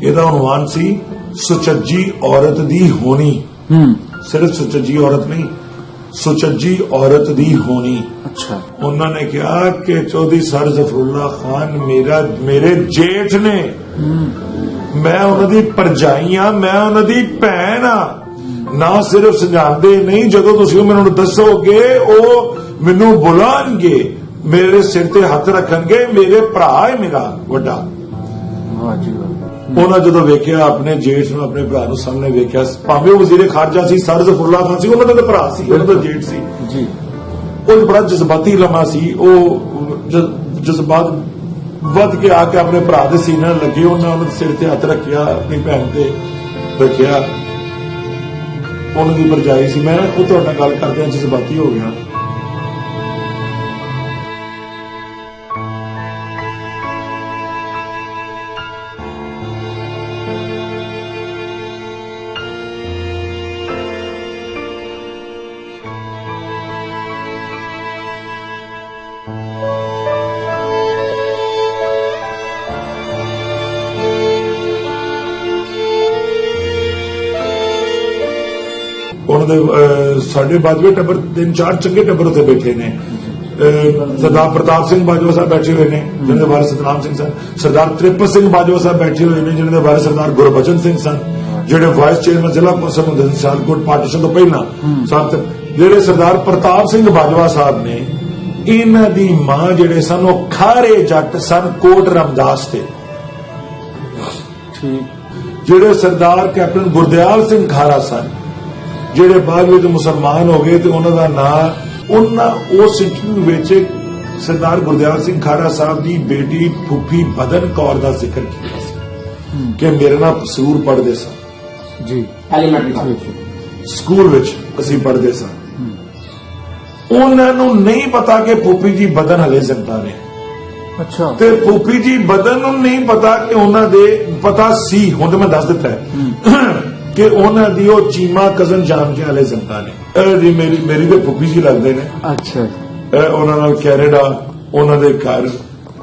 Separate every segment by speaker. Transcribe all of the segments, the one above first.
Speaker 1: ਇਹਦਾ ਉਨਵਾਨ ਸੀ ਸੁਚੱਜੀ ਔਰਤ ਦੀ ਹੋਣੀ। ਸਿਰਫ ਸੁਚੱਜੀ ਔਰਤ ਨਹੀਂ, ਸੁਚੱਜੀ ਔਰਤ ਦੀ ਹੋਣੀ।
Speaker 2: ਅੱਛਾ।
Speaker 1: ਉਹਨਾਂ ਨੇ ਕਿਹਾ ਕਿ ਚੌਧਰੀ ਸਰ ਜ਼ਫਰੁल्ला ਖਾਨ ਮੇਰੇ ਜੇਠ ਨੇ, ਮੈਂ ਉਹਨਾਂ ਦੀ ਭਰਜਾਈ ਆ, ਮੈਂ ਉਹਨਾਂ ਦੀ ਭੈਣ ਆ। ਨਾ ਸਿਰਫ ਸਮਝਾਉਂਦੇ ਨਹੀਂ, ਜਦੋਂ ਤੁਸੀਂ ਮੈਨੂੰ ਦੱਸੋਗੇ ਉਹ ਮੈਨੂੰ ਬੁਲਾਣਗੇ, ਮੇਰੇ ਸਿਰ ਤੇ ਹੱਥ ਰੱਖਣਗੇ, ਮੇਰੇ ਭਰਾ ਹੈ ਮੇਰਾ ਵੱਡਾ।
Speaker 2: ਵਾਹ ਜੀ ਵਾਹ।
Speaker 1: ਉਹਨਾਂ ਜਦੋਂ ਵੇਖਿਆ ਆਪਣੇ ਜੇਠ ਨੂੰ, ਆਪਣੇ ਭਰਾ ਨੂੰ ਸਾਹਮਣੇ ਵੇਖਿਆ, ਭਾਵੇਂ ਉਹ ਵਜ਼ੀਰ ਖਾਰਜਾ ਸੀ, ਸਰ ਜ਼ਫਰੁल्ला ਖਾਨ ਸੀ, ਉਹਨਾਂ ਦਾ ਭਰਾ ਸੀ, ਉਹਨਾਂ ਦਾ ਜੇਠ ਸੀ
Speaker 2: ਜੀ।
Speaker 1: ਉਹ ਬੜਾ ਜਜ਼ਬਾਤੀ ਲਮਾ ਸੀ। ਉਹ ਜਜ਼ਬਾਤ ਵੱਧ ਕੇ ਆ ਕੇ ਆਪਣੇ ਭਰਾ ਦੇ ਸੀਨੇ ਨਾਲ ਲੱਗੇ, ਉਹਨਾਂ ਦੇ ਸਿਰ ਤੇ ਹੱਥ ਰੱਖਿਆ, ਆਪਣੀ ਭੈਣ ਤੇ ਰੱਖਿਆ, ਉਹਨਾਂ ਦੀ ਭਰਜਾਈ ਸੀ। ਮੈਂ ਖੁਦ ਤੁਹਾਡੇ ਨਾਲ ਗੱਲ ਕਰਦਿਆਂ ਜਜ਼ਬਾਤੀ ਹੋ ਗਿਆ। ਉਹਨਾਂ ਦੇ ਸਾਡੇ ਬਾਜਵੇ ਟੱਬਰ 3-4 ਚੰਗੇ ਟੱਬਰ ਉੱਥੇ ਬੈਠੇ ਨੇ। ਸਰਦਾਰ ਪ੍ਰਤਾਪ ਸਿੰਘ ਬਾਜਵਾ ਸਾਹਿਬ ਬੈਠੇ ਹੋਏ ਨੇ, ਜਿਹਨਾਂ ਦੇ ਵਾਰਿਸ ਸਤਨਾਮ ਸਿੰਘ ਸਨ। ਸਰਦਾਰ ਤ੍ਰਿਪਤ ਸਿੰਘ ਬਾਜਵਾ ਸਾਹਿਬ ਬੈਠੇ ਹੋਏ ਨੇ, ਜਿਹਨਾਂ ਦੇ ਵਾਰਿਸ ਸਰਦਾਰ ਗੁਰਬਚਨ ਸਿੰਘ ਸਨ, ਜਿਹੜੇ ਵਾਈਸ ਚੇਅਰਮੈਨ ਜ਼ਿਲ੍ਹਾ ਕੌਂਸਲ ਹੁੰਦੇ ਸੀ ਸਿਆਲਕੋਟ ਪਾਰਟੀਸ਼ਨ ਤੋਂ ਪਹਿਲਾਂ। ਜਿਹੜੇ ਸਰਦਾਰ ਪ੍ਰਤਾਪ ਸਿੰਘ ਬਾਜਵਾ ਸਾਹਿਬ ਨੇ, ਇਹਨਾਂ ਦੀ ਮਾਂ ਜਿਹੜੇ ਸਨ ਉਹ ਖਾਰੇ ਜੱਟ ਸਨ, ਕੋਟ ਰਾਮਦਾਸ ਤੇ। ਜਿਹੜੇ ਸਰਦਾਰ ਕੈਪਟਨ ਗੁਰਦਿਆਲ ਸਿੰਘ ਖਾਰਾ ਸਨ, ਜਿਹੜੇ ਬਾਅਦ ਵਿੱਚ ਮੁਸਲਮਾਨ ਹੋ ਗਏ, ਤੇ ਉਹਨਾਂ ਦਾ ਨਾਂ ਉਸ ਇੰਟਰਵਿਊ ਵਿੱਚ ਸਰਦਾਰ ਗੁਰਦਿਆਲ ਸਿੰਘ ਖਾਰਾ ਸਾਹਿਬ ਦੀ ਬੇਟੀ ਫੁੱਫੀ ਬਦਨ ਕੌਰ ਦਾ ਜ਼ਿਕਰ ਕੀਤਾ ਸੀ ਕਿ ਮੇਰੇ ਨਾਲ ਕਸੂਰ ਪੜ੍ਹਦੇ ਸਨ
Speaker 2: ਜੀ,
Speaker 1: ਐਲੀਮੈਂਟਰੀ ਸਕੂਲ ਵਿੱਚ ਅਸੀਂ ਪੜ੍ਹਦੇ ਸਾਂ। ਉਹਨਾਂ ਨੂੰ ਨਹੀਂ ਪਤਾ ਕਿ ਫੁੱਫੀ ਜੀ ਬਦਨ ਹਲੇ ਜ਼ਿੰਦਾ ਨੇ।
Speaker 2: ਅੱਛਾ।
Speaker 1: ਤੇ ਫੁੱਫੀ ਜੀ ਬਦਨ ਨੂੰ ਨਹੀਂ ਪਤਾ ਕਿ ਉਹਨਾਂ ਦੇ ਪਤਾ ਸੀ, ਹੁਣ ਤਾਂ ਮੈਂ ਦੱਸ ਦਿੱਤਾ ਹੈ ਕਿ ਉਹਨਾਂ ਦੀ ਉਹ ਚੀਮਾ ਕਜ਼ਨ ਜਾਣ ਕੇ ਹਲੇ ਜ਼ਿੰਦਾ ਨੇ। ਮੇਰੀ ਤੇ ਫੁੱਫੀ ਜੀ ਲੱਗਦੇ ਨੇ।
Speaker 2: ਅੱਛਾ।
Speaker 1: ਉਹਨਾਂ ਨਾਲ ਕੈਨੇਡਾ, ਉਹਨਾਂ ਦੇ ਘਰ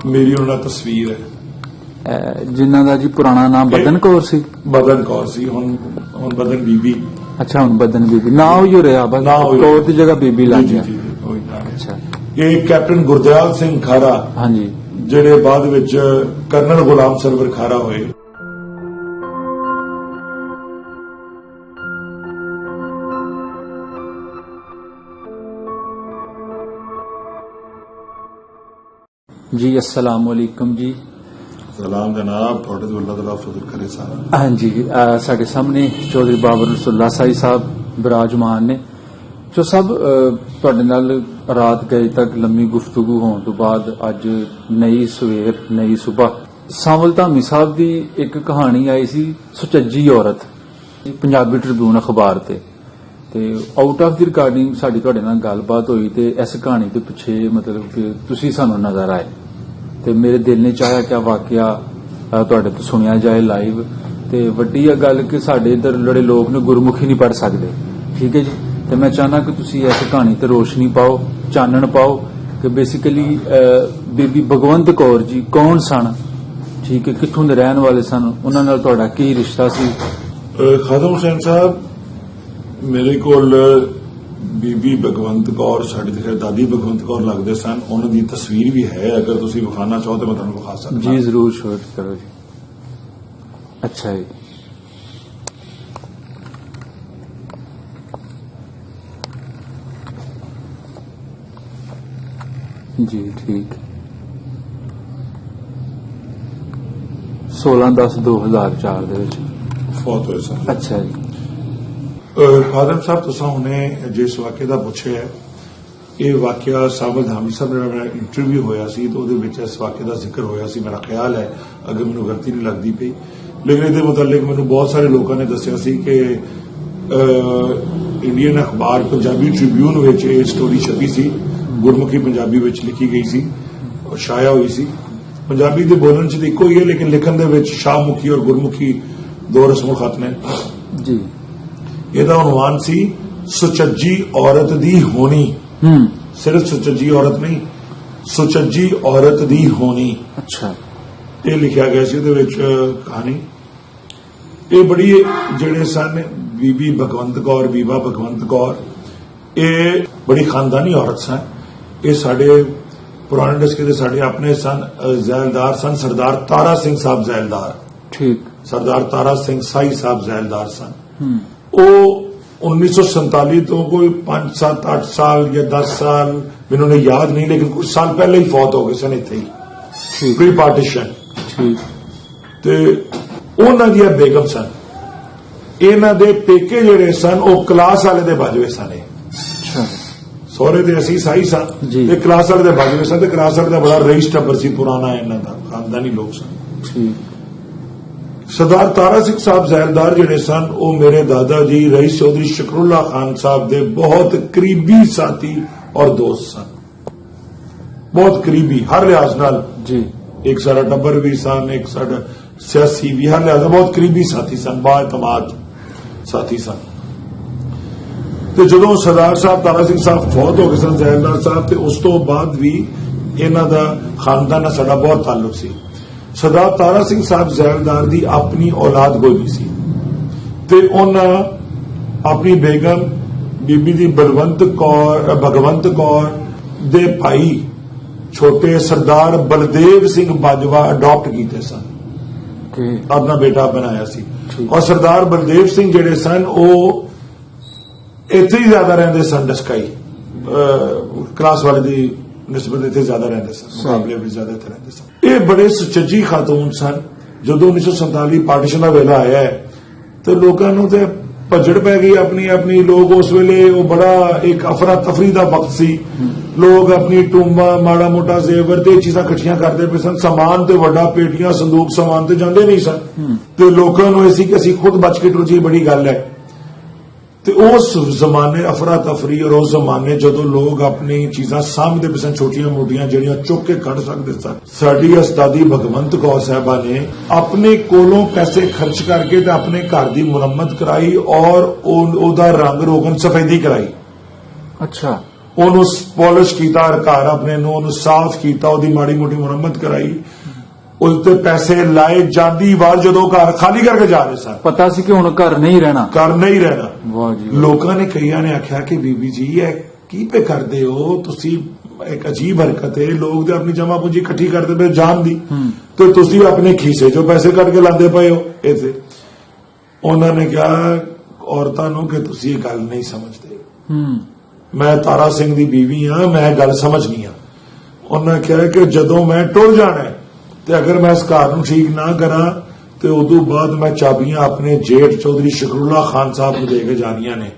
Speaker 1: ਮੇਰੀ ਉਹਨਾਂ ਨਾਲ ਤਸਵੀਰ ਹੈ।
Speaker 2: ਜਿਨ੍ਹਾਂ ਦਾ ਜੀ ਪੁਰਾਣਾ ਨਾਮ ਬਦਨ ਕੌਰ ਸੀ।
Speaker 1: ਬਦਨ ਕੌਰ ਸੀ, ਹੁਣ ਬਦਨ ਬੀਬੀ।
Speaker 2: ਅੱਛਾ, ਹੁਣ ਬਦਨ ਬੀਬੀ ਨਾ ਹੋ ਰਿਹਾ, ਬਸ ਕੌਰ ਦੀ ਜਗ੍ਹਾ ਬੀਬੀ ਲੱਗ ਗਿਆ। ਅੱਛਾ।
Speaker 1: ਇਹ ਕੈਪਟਨ ਗੁਰਦਿਆਲ ਸਿੰਘ ਖਾਰਾ,
Speaker 2: ਹਾਂਜੀ,
Speaker 1: ਜਿਹੜੇ ਬਾਅਦ ਵਿੱਚ ਕਰਨਲ ਗੁਲਾਮ ਸਰਵਰ ਖਾਰਾ ਹੋਏ।
Speaker 2: ਜੀ अस्सलाम वालेकुम जी।
Speaker 1: सलाम जनाब, ਤੁਹਾਡੇ ਤੋਂ ਅੱਲਾਹ ਤਾਲਾ ਫਜ਼ਲ ਕਰੇ ਸਾਰਾ।
Speaker 2: ਹਾਂਜੀ, ਸਾਡੇ ਸਾਹਮਣੇ ਚੌਧਰੀ ਬਾਬਰ ਰਸੂਲullah ਸਾਈ ਸਾਹਿਬ ਬਿਰਾਜਮਾਨ ਨੇ, ਜੋ ਸਭ ਤੁਹਾਡੇ ਨਾਲ ਰਾਤ ਗਏ ਤੱਕ ਲੰਮੀ ਗੁਫ਼ਤਗੂ ਹੋਣ ਤੋਂ ਬਾਅਦ ਅੱਜ ਨਈ ਸਵੇਰ, ਨਈ ਸਵੇਰ। ਸਾਵਲ ਧਾਮੀ ਸਾਹਿਬ ਦੀ ਇੱਕ ਕਹਾਣੀ ਆਈ ਸੀ, ਸੁਚੱਜੀ ਔਰਤ, ਪੰਜਾਬੀ ਟ੍ਰਿਬਿਊਨ ਅਖਬਾਰ ਤੇ ਆਊਟ ਆਫ ਦੀ ਰਿਕਾਰਡਿੰਗ ਸਾਡੀ ਤੁਹਾਡੇ ਨਾਲ ਗੱਲਬਾਤ ਹੋਈ, ਤੇ ਇਸ ਕਹਾਣੀ ਦੇ ਪਿੱਛੇ ਮਤਲਬ ਕਿ ਤੁਸੀਂ ਸਾਨੂੰ ਨਜ਼ਰ ਆਏ, ਤੇ ਮੇਰੇ ਦਿਲ ਨੇ ਚਾਹਿਆ ਕਿ ਵਾਕਿਆ ਤੁਹਾਡੇ ਤੋਂ ਸੁਣਿਆ ਜਾਏ ਲਾਈਵ। ਤੇ ਵੱਡੀ ਇਹ ਗੱਲ ਕਿ ਸਾਡੇ ਇਧਰ ਜਿਹੜੇ ਲੋਕ ਨੇ ਗੁਰਮੁਖੀ ਨਹੀਂ ਪੜ੍ਹ ਸਕਦੇ, ਠੀਕ ਹੈ ਜੀ, ਤੇ ਮੈਂ ਚਾਹਨਾ ਕਿ ਤੁਸੀਂ ਇਸ ਕਹਾਣੀ ਤੇ ਰੋਸ਼ਨੀ ਪਾਓ, ਚਾਨਣ ਪਾਓ ਕਿ ਬੇਸਿਕਲੀ ਬੀਬੀ ਭਗਵੰਤ ਕੌਰ ਜੀ ਕੌਣ ਸਨ, ਠੀਕ ਹੈ, ਕਿੱਥੋਂ ਦੇ ਰਹਿਣ ਵਾਲੇ ਸਨ, ਉਹਨਾਂ ਨਾਲ ਤੁਹਾਡਾ ਕੀ ਰਿਸ਼ਤਾ ਸੀ।
Speaker 1: ਖਾਦਮ ਹੁਸੈਨ ਸਾਹਿਬ, ਮੇਰੇ ਕੋਲ ਬੀਬੀ ਭਗਵੰਤ ਕੌਰ, ਸਾਡੀ ਤੇ ਦਾਦੀ ਭਗਵੰਤ ਕੌਰ ਲੱਗਦੇ ਸਨ, ਉਹਨਾਂ ਦੀ ਤਸਵੀਰ ਵੀ ਹੈ, ਅਗਰ ਤੁਸੀਂ ਵਿਖਾਣਾ ਚਾਹੋ ਤਾਂ ਮੈਂ ਤੁਹਾਨੂੰ ਵਿਖਾ ਸਕਦਾ।
Speaker 2: ਜੀ ਜ਼ਰੂਰ, ਸ਼ੋਅ ਕਰੋ ਜੀ। ਅੱਛਾ ਜੀ, ਠੀਕ। 16/10/2004 ਦੇ ਵਿੱਚ
Speaker 1: ਫੌਤ ਹੋਏ ਸਨ।
Speaker 2: ਅੱਛਾ ਜੀ।
Speaker 1: ਖਾਦਮ ਸਾਹਿਬ, ਤੁਸੀਂ ਹੁਣੇ ਜਿਸ ਵਾਕਿਆ ਦਾ ਪੁੱਛਿਆ, ਇਹ ਵਾਕਿਆ ਸਾਬਰ ਧਾਮੀ ਸਾਹਿਬ ਨਾਲ ਮੇਰਾ ਇੰਟਰਵਿਊ ਹੋਇਆ ਸੀ, ਤਾਂ ਉਹਦੇ ਵਿੱਚ ਇਸ ਵਾਕਿਆ ਦਾ ਜ਼ਿਕਰ ਹੋਇਆ ਸੀ, ਮੇਰਾ ਖਿਆਲ ਹੈ, ਅਗਰ ਮੈਨੂੰ ਗਲਤੀ ਨਹੀਂ ਲੱਗਦੀ ਪਈ। ਲੇਕਿਨ ਇਹਦੇ ਮੁਤਲਕ ਮੈਨੂੰ ਬਹੁਤ ਸਾਰੇ ਲੋਕਾਂ ਨੇ ਦੱਸਿਆ ਸੀ ਕਿ ਇੰਡੀਅਨ ਅਖਬਾਰ ਪੰਜਾਬੀ ਟ੍ਰਿਬਿਊਨ ਵਿੱਚ ਇਹ ਸਟੋਰੀ ਛਪੀ ਸੀ, ਗੁਰਮੁਖੀ ਪੰਜਾਬੀ ਵਿੱਚ ਲਿਖੀ ਗਈ ਸੀ, ਛਾਇਆ ਹੋਈ ਸੀ। ਪੰਜਾਬੀ ਦੇ ਬੋਲਣ ਚ ਇੱਕੋ ਹੀ ਹੈ, ਲੇਕਿਨ ਲਿਖਣ ਦੇ ਵਿੱਚ ਸ਼ਾਹਮੁਖੀ ਔਰ ਗੁਰਮੁਖੀ ਦੋ ਰਸਮੋ ਖਤ ਨੇ
Speaker 2: ਜੀ। ਇਹਦਾ
Speaker 1: ਉਨਵਾਨ ਸੀ ਸੁਚੱਜੀ ਔਰਤ ਦੀ ਹੋਣੀ। ਸਿਰਫ ਸੁਚੱਜੀ ਔਰਤ ਨਹੀਂ, ਸੁਚੱਜੀ ਔਰਤ ਦੀ ਹੋਣੀ।
Speaker 2: ਅੱਛਾ।
Speaker 1: ਇਹ ਲਿਖਿਆ ਗਿਆ ਸੀ ਉਹਦੇ ਵਿੱਚ ਕਹਾਣੀ। ਇਹ ਬੜੀ ਜਿਹੜੇ ਸਨ ਬੀਬੀ ਭਗਵੰਤ ਕੌਰ, ਬੀਬਾ ਭਗਵੰਤ ਕੌਰ, ਇਹ ਬੜੀ ਖਾਨਦਾਨੀ ਔਰਤ ਸਨ। ਇਹ ਸਾਡੇ ਪੁਰਾਣੇ ਡਿਸਟ੍ਰਿਕਟ ਦੇ ਸਾਡੇ ਆਪਣੇ ਸਨ, ਜ਼ੈਲਦਾਰ ਸਨ ਸਰਦਾਰ ਤਾਰਾ ਸਿੰਘ ਸਾਹਿਬ ਜ਼ੈਲਦਾਰ।
Speaker 2: ਠੀਕ।
Speaker 1: ਸਰਦਾਰ ਤਾਰਾ ਸਿੰਘ ਸਾਈ ਸਾਹਿਬ ਜ਼ੈਲਦਾਰ ਸਨ। ਉਹ 1947 ਤੋਂ ਕੋਈ 5, 7, 8 ਸਾਲ ਜਾਂ 10 ਸਾਲ ਮੈਨੂੰ ਨਹੀਂ ਯਾਦ ਨਹੀਂ, ਲੇਕਿਨ ਕੁਝ ਸਾਲ ਪਹਿਲੇ ਹੀ ਫੌਤ ਹੋ ਗਏ ਸਨ ਇੱਥੇ ਹੀ,
Speaker 2: ਠੀਕ
Speaker 1: ਪ੍ਰੀ ਪਾਰਟੀਸ਼ਨ।
Speaker 2: ਠੀਕ।
Speaker 1: ਤੇ ਉਹਨਾਂ ਦੀਆਂ ਬੇਗਮ ਸਨ। ਇਹਨਾਂ ਦੇ ਪੇਕੇ ਜਿਹੜੇ ਸਨ ਉਹ ਕਲਾਸ ਵਾਲੇ ਦੇ ਬਾਜਵੇ ਸਨ।
Speaker 2: ਅੱਛਾ।
Speaker 1: ਸਹੁਰੇ ਦੇ ਅਸੀਂ ਸਾਈ ਸਨ
Speaker 2: ਜੀ।
Speaker 1: ਤੇ ਕਲਾਸ ਵਾਲੇ ਦੇ ਬਾਜਵੇ ਸਨ, ਤੇ ਕਲਾਸ ਵਾਲੇ ਦਾ ਬੜਾ ਰਈਸ ਟੱਬਰ ਸੀ, ਪੁਰਾਣਾ ਇਹਨਾਂ ਦਾ ਖਾਨਦਾਨੀ ਲੋਕ ਸਨ।
Speaker 2: ਠੀਕ।
Speaker 1: ਸਰਦਾਰ ਤਾਰਾ ਸਿੰਘ ਸਾਹਿਬ ਜ਼ੈਲਦਾਰ ਜਿਹੜੇ ਸਨ ਉਹ ਮੇਰੇ ਦਾਦਾ ਜੀ ਰਈਸ ਚੌਧਰੀ ਸ਼ਕਰੁੱਲਾ ਖਾਨ ਸਾਹਿਬ ਦੇ ਬਹੁਤ ਕਰੀਬੀ ਸਾਥੀ ਔਰ ਦੋਸਤ ਸਨ, ਬਹੁਤ ਕਰੀਬੀ ਹਰ ਲਿਹਾਜ਼ ਨਾਲ।
Speaker 2: ਜੀ।
Speaker 1: ਇੱਕ ਸਾਡਾ ਟੱਬਰ ਵੀ ਸਨ, ਇੱਕ ਸਾਡਾ ਸਿਆਸੀ ਵੀ, ਹਰ ਲਿਹਾਜ਼ ਨਾਲ ਬਹੁਤ ਕਰੀਬੀ ਸਾਥੀ ਸਨ, ਬਾਇਤਮਾਦ ਸਾਥੀ ਸਨ। ਤੇ ਜਦੋਂ ਸਰਦਾਰ ਸਾਹਿਬ ਤਾਰਾ ਸਿੰਘ ਸਾਹਿਬ ਫੌਤ ਹੋ ਗਏ ਸਨ ਜ਼ੈਲਦਾਰ ਸਾਹਿਬ, ਤੇ ਉਸ ਤੋਂ ਬਾਅਦ ਵੀ ਇਹਨਾਂ ਦਾ ਖਾਨਦਾਨ ਨਾਲ ਸਾਡਾ ਬਹੁਤ ਤਾਲੁਕ ਸੀ। ਸਰਦਾਰ ਤਾਰਾ ਸਿੰਘ ਸਾਹਿਬ ਜ਼ੈਲਦਾਰ ਦੀ ਆਪਣੀ ਔਲਾਦ ਕੋਈ ਨਹੀਂ ਸੀ, ਤੇ ਉਹਨਾਂ ਆਪਣੀ ਬੇਗਮ ਬੀਬੀ ਦੀ ਭਗਵੰਤ ਕੌਰ ਦੇ ਭਾਈ ਛੋਟੇ ਸਰਦਾਰ ਬਲਦੇਵ ਸਿੰਘ ਬਾਜਵਾ ਅਡਾਪਟ ਕੀਤੇ ਸਨ, ਆਪਣਾ ਬੇਟਾ ਬਣਾਇਆ ਸੀ। ਔਰ ਸਰਦਾਰ ਬਲਦੇਵ ਸਿੰਘ ਜਿਹੜੇ ਸਨ ਉਹ ਇੱਥੇ ਹੀ ਜ਼ਿਆਦਾ ਰਹਿੰਦੇ ਸਨ, ਡਸਕਾਈ ਕਲਾਸ ਵਾਲੇ ਦੀ ਨਿਸਬਤ ਇੱਥੇ ਜ਼ਿਆਦਾ ਰਹਿੰਦੇ ਸਨ, ਮੁਕਾਬਲੇ ਵਿੱਚ ਜ਼ਿਆਦਾ ਇੱਥੇ ਰਹਿੰਦੇ ਸਨ। ਇਹ ਬੜੇ ਸੁਚੱਜੀ ਖਾਤੂਨ ਸਨ। ਜਦੋਂ 1947 ਪਾਰਟੀਸ਼ਨ ਦਾ ਵੇਲਾ ਆਇਆ ਹੈ ਤੇ ਲੋਕਾਂ ਨੂੰ ਤੇ ਭੱਜੜ ਪੈ ਗਈ ਆਪਣੀ। ਲੋਕ ਉਸ ਵੇਲੇ ਉਹ ਬੜਾ ਇੱਕ ਅਫਰਾ ਤਫਰੀ ਦਾ ਵਕਤ ਸੀ। ਲੋਕ ਆਪਣੀ ਟੂੰਬਾਂ, ਮਾੜਾ ਮੋਟਾ ਜ਼ੇਵਰ ਤੇ ਚੀਜ਼ਾਂ ਇਕੱਠੀਆਂ ਕਰਦੇ ਪਏ ਸਨ। ਸਮਾਨ ਤੇ ਵੱਡਾ ਪੇਟੀਆਂ, ਸੰਦੂਕ ਸਮਾਨ ਤੇ ਜਾਂਦੇ ਨਹੀਂ ਸਨ, ਤੇ ਲੋਕਾਂ ਨੂੰ ਇਹ ਸੀ ਕਿ ਅਸੀਂ ਖੁਦ ਬਚ ਕੇ ਟੁਰ ਜਾਈਏ, ਬੜੀ ਗੱਲ ਹੈ। ਤੇ ਉਸ ਜ਼ਮਾਨੇ ਅਫਰਾ ਤਫਰੀ ਔਰ ਉਸ ਜ਼ਮਾਨੇ ਜਦੋਂ ਲੋਕ ਆਪਣੀ ਚੀਜ਼ਾਂ ਸਾਂਭਦੇ ਪਏ ਸਨ, ਛੋਟੀਆਂ ਮੋਟੀਆਂ ਜਿਹੜੀਆਂ ਚੁੱਕ ਕੇ ਕੱਢ ਸਕਦੇ ਸਨ, ਸਾਡੀ ਉਸਤਾਦੀ ਭਗਵੰਤ ਕੌਰ ਸਾਹਿਬਾ ਨੇ ਆਪਣੇ ਕੋਲੋਂ ਪੈਸੇ ਖਰਚ ਕਰਕੇ ਤੇ ਆਪਣੇ ਘਰ ਦੀ ਮੁਰੰਮਤ ਕਰਾਈ ਔਰ ਉਹਦਾ ਰੰਗ ਰੋਗਨ ਸਫੈਦੀ ਕਰਾਈ।
Speaker 2: ਅੱਛਾ।
Speaker 1: ਉਹਨੂੰ ਪਾਲਿਸ਼ ਕੀਤਾ, ਘਰ ਆਪਣੇ ਨੂੰ ਉਹਨੂੰ ਸਾਫ਼ ਕੀਤਾ, ਉਹਦੀ ਮਾੜੀ ਮੋਟੀ ਮੁਰੰਮਤ ਕਰਾਈ, ਉਸ ਤੇ ਪੈਸੇ ਲਾਏ। ਜਾਂਦੀ ਵਾਰ ਜਦੋਂ ਘਰ ਖਾਲੀ ਕਰਕੇ ਜਾ ਰਹੇ ਸਨ,
Speaker 2: ਪਤਾ ਸੀ ਕਿ ਹੁਣ ਘਰ ਨਹੀਂ ਰਹਿਣਾ।
Speaker 1: ਵਾਹ ਜੀ। ਲੋਕਾਂ ਨੇ ਕਈਆਂ ਨੇ ਆਖਿਆ ਕਿ ਬੀਬੀ ਜੀ ਇਹ ਕੀ ਪੇ ਕਰਦੇ ਹੋ ਤੁਸੀਂ, ਇੱਕ ਅਜੀਬ ਹਰਕਤ ਹੈ। ਲੋਕ ਤੇ ਆਪਣੀ ਜਮਾ ਪੂੰਜੀ ਇਕੱਠੀ ਕਰਦੇ ਪਏ ਜਾਨ ਦੀ, ਤੇ ਤੁਸੀਂ ਆਪਣੇ ਖੀਸੇ ਚੋਂ ਪੈਸੇ ਕੱਢ ਕੇ ਲਾਉਂਦੇ ਪਏ ਹੋ ਇੱਥੇ। ਉਹਨਾਂ ਨੇ ਕਿਹਾ ਔਰਤਾਂ ਨੂੰ ਕਿ ਤੁਸੀਂ ਇਹ ਗੱਲ ਨਹੀਂ ਸਮਝਦੇ, ਮੈਂ ਤਾਰਾ ਸਿੰਘ ਦੀ ਬੀਵੀ ਹਾਂ, ਮੈਂ ਗੱਲ ਸਮਝਣੀ ਆ। ਉਹਨਾਂ ਕਿਹਾ ਕਿ ਜਦੋਂ ਮੈਂ ਟੁਰ ਜਾਣਾ ਤੇ ਅਗਰ ਮੈਂ ਇਸ ਘਰ ਨੂੰ ਠੀਕ ਨਾ ਕਰਾਂ ਤੇ ਉਦੋਂ ਬਾਅਦ ਮੈਂ ਚਾਬੀਆਂ ਆਪਣੇ ਜੇਠ ਚੌਧਰੀ ਸ਼ਕਰੁੱਲਾ ਖਾਨ ਸਾਹਿਬ ਨੂੰ ਦੇ ਕੇ ਜਾਣੀਆਂ ਨੇ,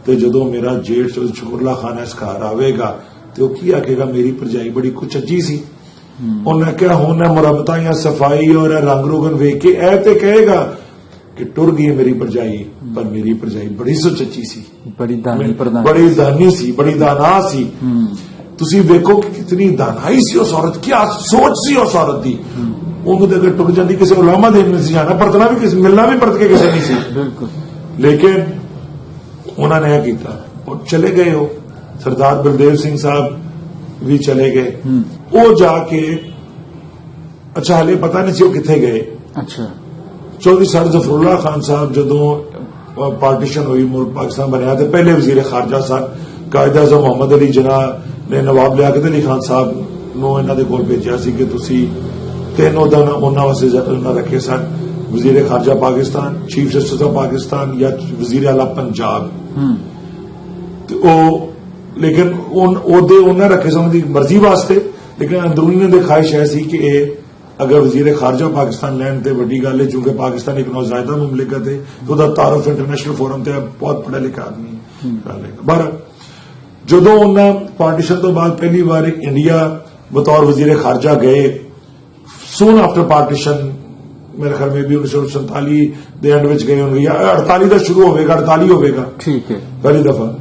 Speaker 1: ਤੇ ਜਦੋਂ ਮੇਰਾ ਜੇਠ ਚੌਧਰੀ ਸ਼ਕਰੁੱਲਾ ਖਾਨ ਇਸ ਘਰ ਆਵੇਗਾ ਤੇ ਉਹ ਕੀ ਆਖੇਗਾ, ਮੇਰੀ ਭਰਜਾਈ ਬੜੀ ਕੁਚੱਜੀ ਸੀ। ਉਹਨੇ ਕਿਹਾ ਹੁਣ ਮੁਰੰਮਤਾਂ ਜਾਂ ਸਫਾਈ ਔਰ ਰੰਗ ਰੋਗਨ ਵੇਖ ਕੇ ਇਹ ਤੇ ਕਹੇਗਾ ਕਿ ਟੁਰ ਗਈ ਮੇਰੀ ਭਰਜਾਈ, ਪਰ ਮੇਰੀ ਭਰਜਾਈ ਬੜੀ ਸੁਚੱਜੀ ਸੀ, ਬੜੀ ਦਾਨੀ ਸੀ, ਬੜੀ ਦਾਨਾ ਸੀ। ਤੁਸੀਂ ਵੇਖੋ ਕਿ ਕਿਤਨੀ ਦਾਨਾਈ ਸੀ ਉਸ ਔਰਤ, ਕੀ ਸੋਚ ਸੀ ਉਸ ਔਰਤ ਦੀ। ਉਹਨੂੰ ਤੇ ਅਗਰ ਟੁਰ ਜਾਂਦੀ ਕਿਸੇ ਉਲਾਮਾ ਦੇ ਨਹੀਂ ਸੀ ਜਾਣਾ, ਪਰਤਣਾ ਵੀ ਕਿਸੇ, ਮਿਲਣਾ ਵੀ ਪਰਤ ਕੇ ਕਿਸੇ ਨਹੀਂ ਸੀ। ਲੇਕਿਨ ਉਹਨਾਂ ਨੇ ਇਹ ਕੀਤਾ, ਉਹ ਚਲੇ ਗਏ। ਉਹ ਸਰਦਾਰ ਬਲਦੇਵ ਸਿੰਘ ਸਾਹਿਬ ਵੀ ਚਲੇ ਗਏ। ਉਹ ਜਾ ਕੇ, ਅੱਛਾ ਹਾਲੇ ਪਤਾ ਨਹੀਂ ਸੀ ਉਹ ਕਿੱਥੇ ਗਏ।
Speaker 2: ਅੱਛਾ।
Speaker 1: ਚੌਧਰੀ ਸਰ ਜ਼ਫਰੁੱਲਾ ਖਾਨ ਸਾਹਿਬ ਜਦੋਂ ਪਾਰਟੀਸ਼ਨ ਹੋਈ, ਮੁਲਕ ਪਾਕਿਸਤਾਨ ਬਣਿਆ, ਤੇ ਪਹਿਲੇ ਵਜ਼ੀਰ ਖਾਰਜਾ ਸਨ। ਕਾਇਦ ਆਜ਼ਮ ਮੁਹੰਮਦ ਅਲੀ ਜਿਨਾਹ ਨੇ ਨਵਾਬ ਲਿਆਕਤ ਅਲੀ ਖਾਨ ਸਾਹਿਬ ਨੂੰ ਇਹਨਾਂ ਦੇ ਕੋਲ ਭੇਜਿਆ ਸੀ ਕਿ ਤੁਸੀਂ 3 ਉਹਨਾਂ ਵਾਸਤੇ ਉਹਨਾਂ ਰੱਖੇ ਸਨ, ਵਜ਼ੀਰ ਖਾਰਜਾ Pakistan, chief justice of Pakistan ਜਾਂ ਵਜ਼ੀਰ ਆਲਾ ਪੰਜਾਬ। ਤੇ ਉਹ ਲੇਕਿਨ ਉਹਨਾਂ ਰੱਖੇ ਸਨ ਦੀ ਮਰਜ਼ੀ ਵਾਸਤੇ, ਲੇਕਿਨ ਅੰਦਰੂਨੀ ਦੇ ਖਾਹਿਸ਼ ਹੈ ਸੀ ਕਿ ਇਹ ਅਗਰ ਵਜ਼ੀਰ ਖਾਰਜਾ ਪਾਕਿਸਤਾਨ ਲੈਣ ਤੇ ਵੱਡੀ ਗੱਲ ਹੈ, ਕਿਉਂਕਿ ਪਾਕਿਸਤਾਨ ਇੱਕ ਨੌਜ਼ਾਇਦਾ ਮੁਮਲਿਕਤ ਹੈ, ਤੇ ਉਹਦਾ ਤਾਰਫ ਇੰਟਰਨੈਸ਼ਨਲ ਫੋਰਮ ਤੇ ਬਹੁਤ ਪੜ੍ਹਿਆ ਲਿਖਿਆ ਆਦਮੀ ਹੈ। ਪਰ ਜਦੋਂ ਉਹਨਾਂ ਪਾਰਟੀਸ਼ਨ ਤੋਂ ਬਾਅਦ ਪਹਿਲੀ ਵਾਰ ਇੰਡੀਆ ਬਤੌਰ ਵਜ਼ੀਰ ਖਾਰਜਾ ਗਏ, ਸੂਨ ਆਫਟਰ ਪਾਰਟੀਸ਼ਨ, ਮੇਰੇ ਖਿਆਲ ਮੇਂ ਵੀ 1947 ਦੇ ਐਂਡ ਵਿੱਚ ਗਏ ਹੋਣਗੇ ਜਾਂ 48 ਦਾ ਸ਼ੁਰੂ ਹੋਵੇਗਾ, 48 ਹੋਵੇਗਾ, ਠੀਕ ਹੈ, ਪਹਿਲੀ ਦਫਾ।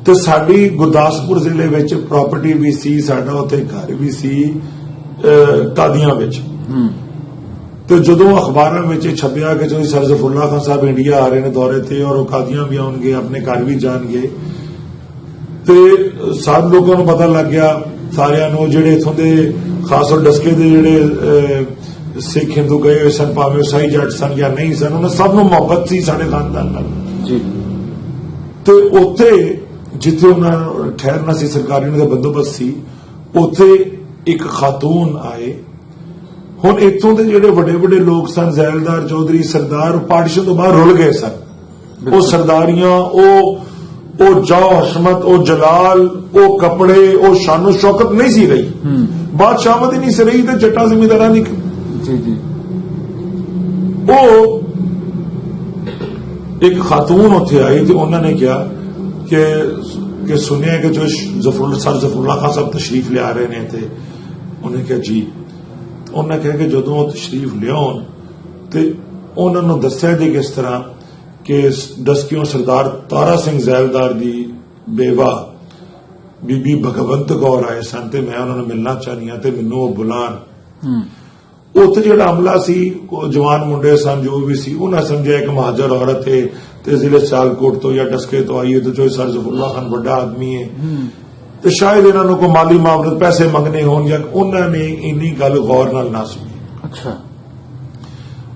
Speaker 1: ਤੇ ਸਾਡੀ ਗੁਰਦਾਸਪੁਰ ਜ਼ਿਲ੍ਹੇ ਵਿੱਚ ਪ੍ਰਾਪਰਟੀ ਵੀ ਸੀ, ਸਾਡਾ ਉੱਥੇ ਘਰ ਵੀ ਸੀ ਕਾਦੀਆਂ ਵਿੱਚ। ਤੇ ਜਦੋਂ ਅਖਬਾਰਾਂ ਵਿੱਚ ਛਪਿਆ ਕਿ ਚੌਧਰੀ ਸਰ ਜ਼ਫਰੁੱਲਾ ਖਾਨ ਸਾਹਿਬ ਇੰਡੀਆ ਆ ਰਹੇ ਨੇ ਦੌਰੇ ਤੇ ਔਰ ਉਹ ਕਾਦੀਆਂ ਵੀ ਆਉਣਗੇ, ਆਪਣੇ ਘਰ ਵੀ ਜਾਣਗੇ, ਤੇ ਸਾਰੇ ਲੋਕਾਂ ਨੂੰ ਪਤਾ ਲੱਗ ਗਿਆ, ਸਾਰਿਆਂ ਨੂੰ, ਜਿਹੜੇ ਇਥੋਂ ਦੇ ਖਾਸ ਤੌਰ ਡਸਕੇ ਦੇ ਜਿਹੜੇ ਸਿੱਖ ਹਿੰਦੂ ਗਏ ਹੋਏ ਸਨ, ਭਾਵੇਂ ਈਸਾਈ ਜੱਟ ਸਨ ਜਾਂ ਨਹੀਂ ਸਨ, ਉਹਨਾਂ ਸਭ ਨੂੰ ਮੁਹੱਬਤ ਸੀ ਸਾਡੇ ਖਾਨਦਾਨ ਨਾਲ
Speaker 2: ਜੀ।
Speaker 1: ਤੇ ਉੱਥੇ ਜਿੱਥੇ ਉਹਨਾਂ ਨੂੰ ਠਹਿਰਨਾ ਸੀ, ਸਰਕਾਰੀ ਉਹਨਾਂ ਦਾ ਬੰਦੋਬਸਤ ਸੀ, ਉੱਥੇ ਇੱਕ ਖਾਤੂਨ ਆਏ। ਹੁਣ ਇੱਥੋਂ ਦੇ ਜਿਹੜੇ ਵੱਡੇ ਵੱਡੇ ਲੋਕ ਸਨ, ਜ਼ੈਲਦਾਰ ਚੌਧਰੀ ਸਰਦਾਰ, ਪਾਰਟੀਸ਼ਨ ਤੋਂ ਬਾਹਰ ਰੁਲ ਗਏ ਸਨ। ਉਹ ਸਰਦਾਰੀਆਂ, ਉਹ ਜਾਓ ਹਸ਼ਮਤ, ਉਹ ਜਲਾਲ, ਉਹ ਕੱਪੜੇ, ਉਹ ਸ਼ਾਨੋ ਸ਼ੌਕਤ ਨਹੀਂ ਸੀ ਰਹੀ। ਬਾਦਸ਼ਾਹਤ ਹੀ ਨਹੀਂ ਸੀ ਰਹੀ ਤੇ ਜੱਟਾਂ ਜ਼ਿਮੀਂਦਾਰਾਂ ਦੀ।
Speaker 2: ਜੀ ਜੀ।
Speaker 1: ਉਹ ਇੱਕ ਖਾਤੂਨ ਉੱਥੇ ਆਈ ਤੇ ਉਹਨਾਂ ਨੇ ਕਿਹਾ ਕਿ ਸੁਣਿਆ ਕਿ ਜੋ ਜ਼ਫਰੁल्लाह ਖਾਨ ਸਾਹਿਬ ਤਸ਼ਰੀਫ ਲਿਆ ਰਹੇ ਨੇ ਤੇ ਉਹਨੇ ਕਿਹਾ ਜੀ। ਉਹਨਾਂ ਕਿਹਾ ਕਿ ਜਦੋਂ ਉਹ ਤਸ਼ਰੀਫ ਲਿਆਉਣ ਤੇ ਉਹਨਾਂ ਨੂੰ ਦੱਸਿਆ ਜੀ ਕਿਸ ਤਰ੍ਹਾਂ ਕਿ ਦਸਕਿਓਂ ਸਰਦਾਰ ਤਾਰਾ ਸਿੰਘ ਜ਼ੈਲਦਾਰ ਦੀ ਬੇਵਾ ਬੀਬੀ ਭਗਵੰਤ ਕੌਰ ਆਏ ਸਨ ਤੇ ਮੈਂ ਉਹਨਾਂ ਨੂੰ ਮਿਲਣਾ ਚਾਹਨੀ ਹਾਂ ਤੇ ਮੈਨੂੰ ਉਹ ਬੁਲਾਣ। ਉੱਥੇ ਜਿਹੜਾ ਅਮਲਾ ਸੀ, ਜਵਾਨ ਮੁੰਡੇ ਸਨ, ਜੋ ਵੀ ਸੀ, ਉਹਨਾਂ ਸਮਝਿਆ ਕਿ ਮਹਾਜਰ ਔਰਤ ਹੈ ਤੇ ਜ਼ਿਲ੍ਹੇ ਸਿਆਲਕੋਟ ਤੋਂ ਜਾਂ ਡਸਕੇ ਤੋਂ ਆਈ ਹੈ ਤੇ ਜੋ ਸਰ ਜ਼ਫਰੁल्लाह ਖਾਨ ਵੱਡਾ ਆਦਮੀ ਹੈ ਤੇ ਸ਼ਾਇਦ ਇਹਨਾਂ ਨੂੰ ਕੋਈ ਮਾਲੀ ਮਾਮਲੇ ਪੈਸੇ ਮੰਗਣੇ ਹੋਣ, ਜਾਂ ਉਹਨਾਂ ਨੇ ਇੰਨੀ ਗੱਲ ਗੌਰ ਨਾਲ ਨਾ ਸੁਣੀ।
Speaker 2: ਅੱਛਾ।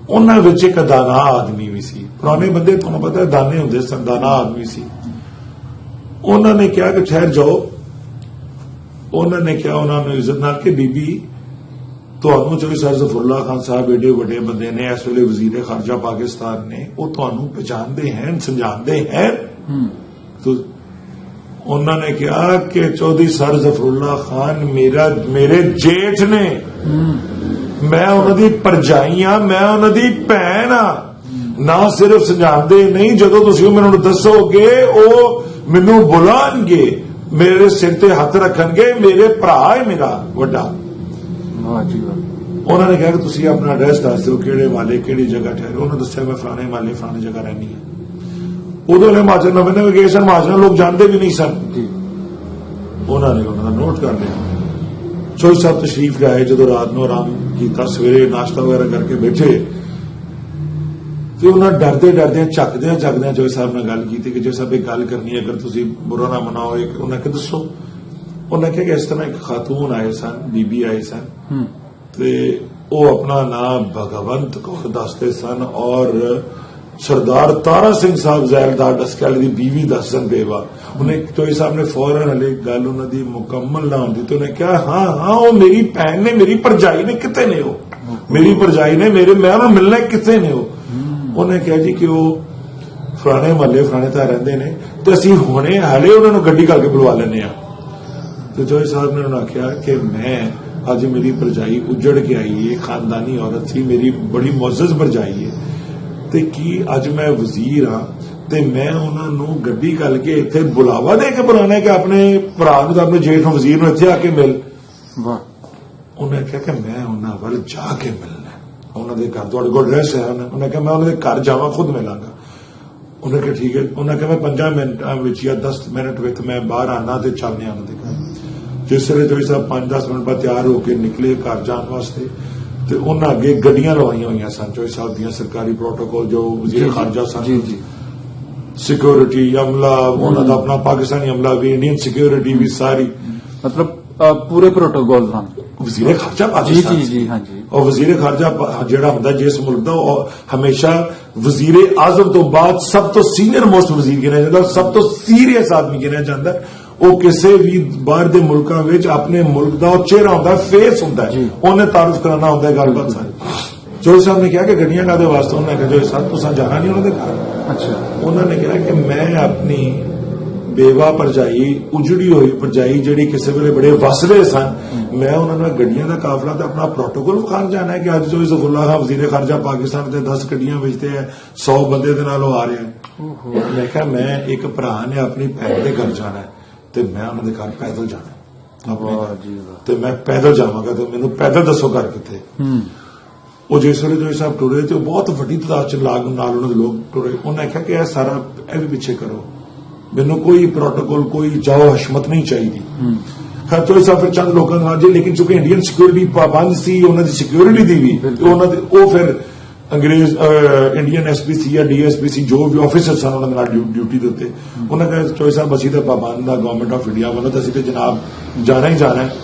Speaker 1: ਉਹਨਾਂ ਵਿੱਚ ਇੱਕ ਦਾਨਾ ਆਦਮੀ ਵੀ ਸੀ। ਪੁਰਾਣੇ ਬੰਦੇ ਤੁਹਾਨੂੰ ਪਤਾ ਦਾਨੇ ਹੁੰਦੇ ਸਨ, ਦਾਨਾ ਆਦਮੀ ਸੀ। ਉਹਨਾਂ ਨੇ ਕਿਹਾ ਕਿ ਠਹਿਰ ਜਾਓ। ਉਹਨਾਂ ਨੇ ਕਿਹਾ ਉਹਨਾਂ ਨੂੰ ਇੱਜ਼ਤ ਨਾਲ ਕਿ ਬੀਬੀ ਤੁਹਾਨੂੰ ਜੋ ਸਰ ਜ਼ਫਰੁल्लाह ਖਾਨ ਸਾਹਿਬ ਏਡੇ ਵੱਡੇ ਬੰਦੇ ਨੇ, ਇਸ ਵੇਲੇ ਵਜ਼ੀਰ ਖਾਰਜਾ ਪਾਕਿਸਤਾਨ ਨੇ, ਉਹ ਤੁਹਾਨੂੰ ਪਛਾਣਦੇ ਹਨ, ਸਮਝਾਉਂਦੇ ਹਨ। ਉਹਨਾਂ ਨੇ ਕਿਹਾ ਕਿ ਚੌਧਰੀ ਸਰ ਜ਼ਫਰੁल्लाह ਖਾਨ ਮੇਰੇ ਜੇਠ ਨੇ, ਮੈਂ ਉਹਨਾਂ ਦੀ ਭਰਜਾਈ ਆ, ਮੈਂ ਉਹਨਾਂ ਦੀ ਭੈਣ ਆ। ਨਾ ਸਿਰਫ ਸਮਝਾਉਂਦੇ ਨਹੀਂ, ਜਦੋਂ ਤੁਸੀਂ ਮੈਨੂੰ ਦੱਸੋਗੇ ਉਹ ਮੈਨੂੰ ਬੁਲਾਣਗੇ, ਮੇਰੇ ਸਿਰ ਤੇ ਹੱਥ ਰੱਖਣਗੇ, ਮੇਰੇ ਭਰਾ ਹੈ ਮੇਰਾ ਵੱਡਾ।
Speaker 2: ਵਾਹ ਜੀ ਵਾਹ।
Speaker 1: ਉਹਨਾਂ ਨੇ ਕਿਹਾ ਕਿ ਤੁਸੀਂ ਆਪਣਾ ਐਡਰੈਸ ਦੱਸ ਦਿਓ, ਕਿਹੜੇ ਮਾਲੇ ਕਿਹੜੀ ਜਗ੍ਹਾ ਠਹਿਰੇ। ਉਹਨਾਂ ਦੱਸਿਆ ਮੈਂ ਫਲਾਣੇ ਮਾਲੇ ਫਲਾਣੇ ਜਗ੍ਹਾ ਰਹਿੰਦੀ ਹਾਂ। ਉਦੋਂ ਨੇ ਮਾਜਰ ਨਵੇਂ ਗਏ ਸਨ, ਮਾਜਰ ਲੋਕ ਜਾਣਦੇ ਵੀ ਨਹੀਂ ਸਨ। ਉਹਨਾਂ ਨੇ ਉਹਨਾਂ ਦਾ ਨੋਟ ਕਰ ਲਿਆ। ਚੌਧਰੀ ਸਾਹਿਬ ਤਸ਼ਰੀਫ ਲਿਆਏ। ਜਦੋਂ ਰਾਤ ਨੂੰ ਆਰਾਮ ਕੀਤਾ, ਸਵੇਰੇ ਨਾਸ਼ਤਾ ਵਗੈਰਾ ਕਰਕੇ ਬੈਠੇ ਤੇ ਉਹਨਾਂ ਡਰਦੇ ਝੱਕਦਿਆਂ ਚੌਧਰੀ ਸਾਹਿਬ ਨਾਲ ਗੱਲ ਕੀਤੀ ਕਿ ਜੇ ਸਾਹਿਬ ਇਹ ਗੱਲ ਕਰਨੀ ਹੈ, ਅਗਰ ਤੁਸੀਂ ਬੁਰਾ ਨਾ ਮਨਾਓ। ਉਹਨਾਂ ਕਿ ਦੱਸੋ। ਉਹਨਾਂ ਕਿਹਾ ਕਿ ਇਸ ਤਰ੍ਹਾਂ ਇੱਕ ਖਾਤੂਨ ਆਏ ਸਨ, ਬੀਬੀ ਆਏ ਸਨ ਤੇ ਉਹ ਆਪਣਾ ਨਾਮ ਭਗਵੰਤ ਕੌਰ ਦੱਸਦੇ ਸਨ ਔਰ ਸਰਦਾਰ ਤਾਰਾ ਸਿੰਘ ਸਾਹਿਬ ਜ਼ੈਲਦਾਰ ਡਸਕੇ ਦੀ ਬੀਵੀ ਦੱਸਣ ਬੇਵਾ। ਉਹਨੇ ਚੌਧਰੀ ਸਾਹਿਬ ਨੇ ਫੌਰਨ ਹਲੇ ਗੱਲ ਉਹਨਾਂ ਦੀ ਮੁਕੰਮਲ ਨਾ ਹੁੰਦੀ ਤੇ ਉਹਨੇ ਕਿਹਾ ਹਾਂ ਉਹ ਮੇਰੀ ਭੈਣ ਨੇ, ਮੇਰੀ ਭਰਜਾਈ ਨੇ, ਕਿੱਥੇ ਨੇ ਉਹ, ਮੇਰੀ ਭਰਜਾਈ ਨੇ, ਮੈਂ ਉਹਨਾਂ ਨੂੰ ਮਿਲਣਾ, ਕਿੱਥੇ ਨੇ ਉਹ। ਉਹਨੇ ਕਿਹਾ ਜੀ ਕਿ ਉਹ ਫਲਾਣੇ ਮਹੱਲੇ ਫਲਾਣੇ ਤਾਂ ਰਹਿੰਦੇ ਨੇ ਤੇ ਅਸੀਂ ਹੁਣੇ ਹਲੇ ਉਹਨਾਂ ਨੂੰ ਗੱਡੀ ਕਰਕੇ ਬੁਲਵਾ ਲੈਂਦੇ ਆ। ਤੇ ਚੌਧਰੀ ਸਾਹਿਬ ਨੇ ਉਹਨਾਂ ਆਖਿਆ ਕਿ ਮੈਂ ਅੱਜ ਮੇਰੀ ਭਰਜਾਈ ਉੱਜੜ ਕੇ ਆਈ ਹੈ, ਖਾਨਦਾਨੀ ਔਰਤ ਸੀ, ਮੇਰੀ ਬੜੀ ਮੁਅੱਜ਼ਜ਼ ਭਰਜਾਈ ਹੈ ਤੇ ਕੀ ਅੱਜ ਮੈਂ ਵਜ਼ੀਰ ਹਾਂ ਤੇ ਮੈਂ ਉਹਨਾਂ ਨੂੰ ਗੱਡੀ ਕਰਕੇ ਇੱਥੇ ਬੁਲਾਵਾ ਦੇ ਕੇ ਬੁਲਾਣਾ ਕਿ ਆਪਣੇ ਭਰਾ ਨੂੰ, ਆਪਣੇ ਜੇਠ ਨੂੰ, ਵਜ਼ੀਰ ਨੂੰ ਇੱਥੇ ਆ ਕੇ ਮਿਲ। ਵਾਹ। ਉਹਨੇ ਕਿਹਾ ਕਿ ਮੈਂ ਉਹਨਾਂ ਵੱਲ ਜਾ ਕੇ ਮਿਲਣਾ, ਉਹਨਾਂ ਦੇ ਘਰ ਤੁਹਾਡੇ ਕੋਲ ਐਡਰੈਸ ਹੈ। ਉਹਨੇ ਕਿਹਾ ਮੈਂ ਉਹਨਾਂ ਦੇ ਘਰ ਜਾਵਾਂ, ਖੁਦ ਮਿਲਾਂਗਾ। ਉਹਨੇ ਕਿਹਾ ਠੀਕ ਹੈ। ਉਹਨੇ ਕਿਹਾ ਮੈਂ 5 ਮਿੰਟਾਂ ਵਿੱਚ ਜਾਂ 10 ਮਿੰਟ ਵਿੱਚ ਮੈਂ ਬਾਹਰ ਆਣਾ ਤੇ ਚੱਲਨੇ ਉਹਨਾਂ ਦੇ ਘਰ। ਜਿਸ ਵੇਲੇ ਚੌਧਰੀ ਸਾਹਿਬ 5-10 ਮਿੰਟ ਬਾਅਦ ਤਿਆਰ ਹੋ ਕੇ ਨਿਕਲੇ ਘਰ ਜਾਣ ਵਾਸਤੇ ਤੇ ਉਹਨਾਂ ਅੱਗੇ ਗੱਡੀਆਂ ਲਵਾਈਆਂ ਹੋਈਆਂ ਸਨ ਚੌਧਰੀ ਸਾਹਿਬ ਦੀਆਂ, ਸਰਕਾਰੀ ਪ੍ਰੋਟੋਕਾਲ ਜੋ ਵਜ਼ੀਰ ਖਾਰਜਾ ਸਨ, ਸਿਕਿਉਰਿਟੀ ਅਮਲਾ, ਉਹਨਾਂ ਦਾ ਆਪਣਾ ਪਾਕਿਸਤਾਨੀ ਅਮਲਾ ਵੀ, ਇੰਡੀਅਨ ਸਿਕਿਉਰਿਟੀ ਵੀ, ਸਾਰੀ
Speaker 2: ਮਤਲਬ ਪੂਰੇ ਪ੍ਰੋਟੋਕਾਲ ਨਾਲ
Speaker 1: ਵਜ਼ੀਰ ਖਾਰਜਾ ਪਾਕਿਸਤਾਨ।
Speaker 2: ਜੀ ਹਾਂਜੀ।
Speaker 1: ਔਰ ਵਜ਼ੀਰ ਖਾਰਜਾ ਜਿਹੜਾ ਹੁੰਦਾ ਜਿਸ ਮੁਲਕ ਦਾ, ਉਹ ਹਮੇਸ਼ਾ ਵਜ਼ੀਰ ਆਜ਼ਮ ਤੋਂ ਬਾਅਦ ਸਭ ਤੋਂ ਸੀਨੀਅਰ ਮੋਸਟ ਵਜ਼ੀਰ ਗਿਣਿਆ ਜਾਂਦਾ, ਸਭ ਤੋਂ ਸੀਰੀਅਸ ਆਦਮੀ ਗਿਣਿਆ ਜਾਂਦਾ। ਉਹ ਕਿਸੇ ਵੀ ਬਾਹਰ ਦੇ ਮੁਲਕਾਂ ਵਿੱਚ ਆਪਣੇ ਮੁਲਕ ਦਾ ਉਹ ਚਿਹਰਾ ਹੁੰਦਾ, ਫੇਸ ਹੁੰਦਾ, ਉਹਨੇ ਤਾਰਫ ਕਰਾਉਣਾ ਹੁੰਦਾ ਗੱਲਬਾਤ ਸਾਰੀ। ਚੌਧਰੀ ਸਾਹਿਬ ਨੇ ਕਿਹਾ ਕਿ ਗੱਡੀਆਂ ਕਾਹਦੇ ਵਾਸਤੇ। ਉਹਨਾਂ ਨੇ ਕਿਹਾ ਚੌਧਰੀ ਸਾਹਿਬ ਤੁਸੀਂ ਜਾਣਾ ਨਹੀਂ ਉਹਨਾਂ ਦੇ ਘਰ। ਅੱਛਾ। ਉਹਨਾਂ ਨੇ ਕਿਹਾ ਕਿ ਮੈਂ ਆਪਣੀ ਬੇਵਾ ਭਰਜਾਈ, ਉਜੜੀ ਹੋਈ ਭਰਜਾਈ ਜਿਹੜੀ ਕਿਸੇ ਵੇਲੇ ਬੜੇ ਵਸਲੇ ਸਨ, ਮੈਂ ਉਹਨਾਂ ਨਾਲ ਗੱਡੀਆਂ ਦਾ ਕਾਫਲਾ ਤੇ ਆਪਣਾ ਪ੍ਰੋਟੋਕਾਲ ਵਿਖਾਣ ਜਾਣਾ ਹੈ ਕਿ ਅੱਜ ਜੋ ਜ਼ਫਰੁल्लाह ਖਾਨ ਵਜ਼ੀਰ ਖਾਰਜਾ ਪਾਕਿਸਤਾਨ ਦੇ 10 ਗੱਡੀਆਂ ਵਿੱਚ ਤੇ 100 ਬੰਦੇ ਦੇ ਨਾਲ ਉਹ ਆ ਰਿਹਾ। ਮੈਂ ਕਿਹਾ ਮੈਂ ਇੱਕ ਭਰਾ ਨੇ ਆਪਣੀ ਭੈਣ ਦੇ ਘਰ ਜਾਣਾ ਤੇ ਮੈਂ ਉਹਨਾਂ ਦੇ ਘਰ ਪੈਦਲ ਜਾਣਾ ਤੇ ਮੈਂ ਪੈਦਲ ਜਾਵਾਂਗਾ ਤੇ ਮੈਨੂੰ ਪੈਦਲ ਦੱਸੋ ਘਰ ਕਿੱਥੇ। ਉਹ ਜਿਸ ਵੇਲੇ ਜੋ ਸਾਹਿਬ ਟੁਰੇ ਤੇ ਉਹ ਬਹੁਤ ਵੱਡੀ ਤਾਦਾਦ ਚ ਨਾਲ ਉਹਨਾਂ ਦੇ ਲੋਕ ਟੁਰੇ। ਉਹਨੇ ਕਿਹਾ ਕਿ ਇਹ ਸਾਰਾ ਇਹ ਵੀ ਪਿੱਛੇ ਕਰੋ, ਮੈਨੂੰ ਕੋਈ ਪ੍ਰੋਟੋਕਾਲ, ਕੋਈ ਜਾਓ ਹਸ਼ਮਤ ਨਹੀਂ ਚਾਹੀਦੀ। ਖੈਰ ਚੌਧਰੀ ਸਾਹਿਬ ਫਿਰ ਚੰਦ ਲੋਕਾਂ ਨਾਲ ਜੇ, ਲੇਕਿਨ ਚੁੱਕੇ ਇੰਡੀਅਨ ਸਿਕਿਉਰਿਟੀ ਪਾਬੰਦ ਸੀ ਉਹਨਾਂ ਦੀ ਸਿਕਿਉਰਿਟੀ ਦੀ ਵੀ, ਉਹਨਾਂ ਦੇ ਉਹ ਫਿਰ ਅੰਗਰੇਜ਼ ਇੰਡੀਅਨ ਐਸਪੀਸੀ ਜਾਂ ਡੀਐਸਪੀਸੀ ਜੋ ਵੀ ਆਫੀਸਰ ਸਨ ਉਹਨਾਂ ਦੇ ਨਾਲ ਡਿਊਟੀ ਦੇ ਉੱਤੇ। ਉਹਨਾਂ ਕਹਿੰਦੇ ਚੌਧਰੀ ਸਾਹਿਬ ਅਸੀਂ ਤਾਂ ਪਾਬੰਦ ਦਾ ਗਵਰਨਮੈਂਟ ਆਫ ਇੰਡੀਆ ਵੱਲੋਂ ਤਾਂ ਅਸੀਂ ਤੇ ਜਨਾਬ ਜਾਣਾ ਹੀ ਜਾਣਾ ਹੈ।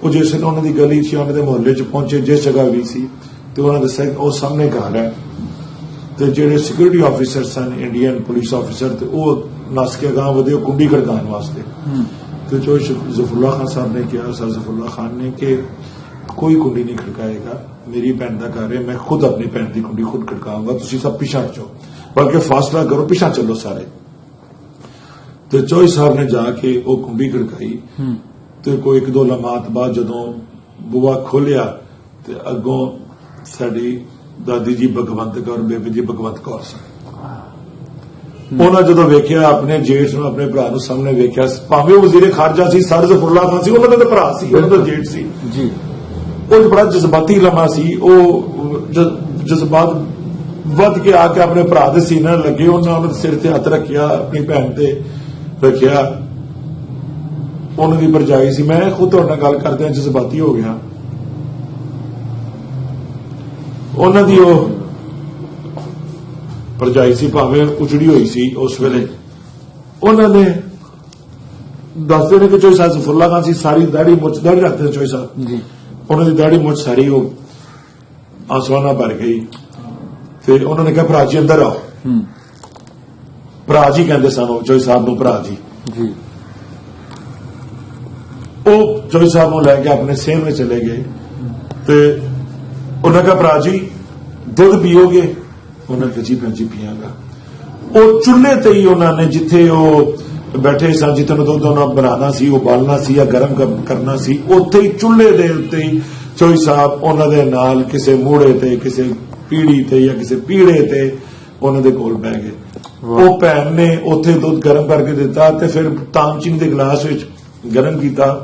Speaker 1: ਉਹ ਜਿਸ ਵੇਲੇ ਉਹਨਾਂ ਦੀ ਗਲੀ 'ਚ, ਉਹਨਾਂ ਦੇ ਮੁਹੱਲੇ 'ਚ ਪਹੁੰਚੇ, ਜਿਸ ਜਗ੍ਹਾ ਵੀ ਸੀ ਤੇ ਉਹਨਾਂ ਦੱਸਿਆ ਕਿ ਉਹ ਸਾਹਮਣੇ ਘਰ ਹੈ ਤੇ ਜਿਹੜੇ ਸਿਕਿਉਰਿਟੀ ਆਫੀਸਰ ਸਨ ਇੰਡੀਅਨ ਪੁਲਿਸ ਆਫੀਸਰ ਤੇ ਉਹ ਨੱਸ ਕੇ ਅਗਾਂਹ ਵਧੇ ਕੁੰਡੀ ਖੜਕਾਉਣ ਵਾਸਤੇ ਤੇ ਜੋ ਜ਼ਫਰੁੱਲਾ ਖਾਨ ਸਾਹਿਬ ਨੇ ਕਿਹਾ ਸਰ ਜ਼ਫਰੁੱਲਾ ਖਾਨ ਨੇ ਕਿ ਕੋਈ ਕੁੰਡੀ ਨਹੀਂ ਖੜਕਾਏਗਾ ਮੇਰੀ ਭੈਣ ਦਾ ਘਰ ਹੈ ਮੈਂ ਖੁਦ ਆਪਣੀ ਭੈਣ ਦੀ ਕੁੰਡੀ ਖੁਦ ਖੜਕਾਉਂਗਾ ਤੁਸੀਂ ਸਭ ਪਿੱਛੇ ਹਟ ਜਾਓ ਬਲਕਿ ਫਾਸਲਾ ਕਰੋ ਪਿੱਛੇ ਚੱਲੋ ਸਾਰੇ ਤੇ ਚੋਈ ਸਾਹਿਬ ਨੇ ਜਾ ਕੇ ਉਹ ਕੁੰਡੀ ਖੜਕਾਈ ਤੇ ਕੋਈ 1-2 ਲਮਹਾਤ ਬਾਅਦ ਜਦੋਂ ਬੂਹਾ ਖੋਲਿਆ ਤੇ ਅੱਗੋਂ ਸਾਡੀ ਦਾਦੀ ਜੀ ਭਗਵੰਤ ਕੌਰ ਬੇਬੀ ਜੀ ਭਗਵੰਤ ਕੌਰ ਸਨ ਉਹਨਾਂ ਜਦੋਂ ਵੇਖਿਆ ਆਪਣੇ ਜੇਠ ਨੂੰ ਆਪਣੇ ਭਰਾ ਨੂੰ ਸਾਹਮਣੇ ਵੇਖਿਆ ਭਾਵੇਂ ਉਹ ਵਜ਼ੀਰ ਖਾਰਜਾ ਸੀ ਸਰ ਜ਼ਫਰੁੱਲਾ ਖਾਨ ਸੀ ਉਹਨਾਂ ਦਾ ਭਰਾ ਸੀ ਉਹਨਾਂ ਦਾ ਜੇਠ ਸੀ
Speaker 2: ਜੀ
Speaker 1: ਉਹ ਬੜਾ ਜਜ਼ਬਾਤੀ ਲਮਾ ਸੀ ਉਹ ਜਜ਼ਬਾਤ ਵੱਧ ਕੇ ਆ ਕੇ ਆਪਣੇ ਭਰਾ ਦੇ ਸੀਨੇ ਨਾਲ ਲੱਗੇ ਉਹਨਾਂ ਦੇ ਸਿਰ ਤੇ ਹੱਥ ਰੱਖਿਆ ਆਪਣੀ ਭੈਣ ਤੇ ਰੱਖਿਆ ਉਹਨਾਂ ਦੀ ਭਰਜਾਈ ਸੀ ਮੈਂ ਖੁਦ ਤੁਹਾਡੇ ਨਾਲ ਗੱਲ ਕਰਦੇ ਜਜ਼ਬਾਤੀ ਹੋ ਗਿਆ ਉਹਨਾਂ ਦੀ ਉਹ ਭਰਜਾਈ ਸੀ ਭਾਵੇਂ ਉਜੜੀ ਹੋਈ ਸੀ ਉਸ ਵੇਲੇ ਉਹਨਾਂ ਨੇ ਦੱਸਦੇ ਨੇ ਕਿ ਚੋਈ ਸਾਹਿਬ ਜ਼ਫਰੁੱਲਾ ਖਾਨ ਸੀ ਸਾਰੀ ਦਾੜੀ ਮੁੱਛ ਦਾੜੀ ਰੱਖਦੇ ਚੋਈ ਸਾਹਿਬ
Speaker 2: ਜੀ
Speaker 1: ਉਹਨਾਂ ਦੀ ਦਾੜੀ ਮੁੱਛ ਸਾਰੀ ਉਹ ਆਸਵਾਨਾ ਭਰ ਗਈ ਤੇ ਉਹਨਾਂ ਨੇ ਕਿਹਾ ਭਰਾ ਜੀ ਅੰਦਰ ਆਓ ਭਰਾ ਜੀ ਕਹਿੰਦੇ ਸਨ ਉਹ ਚੋਈ ਸਾਹਿਬ ਨੂੰ ਭਰਾ ਜੀ
Speaker 2: ਜੀ
Speaker 1: ਉਹ ਚੋਈ ਸਾਹਿਬ ਨੂੰ ਲੈ ਕੇ ਆਪਣੇ ਸੇਮ ਵਿੱਚ ਚਲੇ ਗਏ ਤੇ ਉਹਨਾਂ ਕਹਾ ਭਰਾ ਜੀ ਦੁੱਧ ਪੀਓਗੇ ਉਹਨਾਂ ਕਿਹਾ ਜੀ ਭੈਣ ਜੀ ਪੀਆਂਗਾ ਉਹ ਚੁੱਲ੍ਹੇ ਤੇ ਹੀ ਉਹਨਾਂ ਨੇ ਜਿੱਥੇ ਉਹ ਬੈਠੇ ਸਨ ਜਿੱਥੇ ਦੁੱਧ ਉਹਨਾਂ ਬਣਾਉਣਾ ਸੀ ਉਬਾਲਣਾ ਸੀ ਜਾਂ ਗਰਮ ਕਰਨਾ ਸੀ ਉੱਥੇ ਹੀ ਚੁੱਲ੍ਹੇ ਦੇ ਉੱਤੇ ਹੀ ਚੋਈ ਸਾਹਿਬ ਉਹਨਾਂ ਦੇ ਨਾਲ ਕਿਸੇ ਮੂਹੜੇ ਤੇ ਕਿਸੇ ਪੀੜੀ ਤੇ ਜਾਂ ਕਿਸੇ ਪੀੜੇ ਤੇ ਉਹਨਾਂ ਦੇ ਕੋਲ ਬਹਿ ਗਏ ਉਹ ਭੈਣ ਨੇ ਉੱਥੇ ਦੁੱਧ ਗਰਮ ਕਰਕੇ ਦਿੱਤਾ ਤੇ ਫਿਰ ਤਾਮਚੀਨੀ ਦੇ ਗਲਾਸ ਵਿੱਚ ਗਰਮ ਕੀਤਾ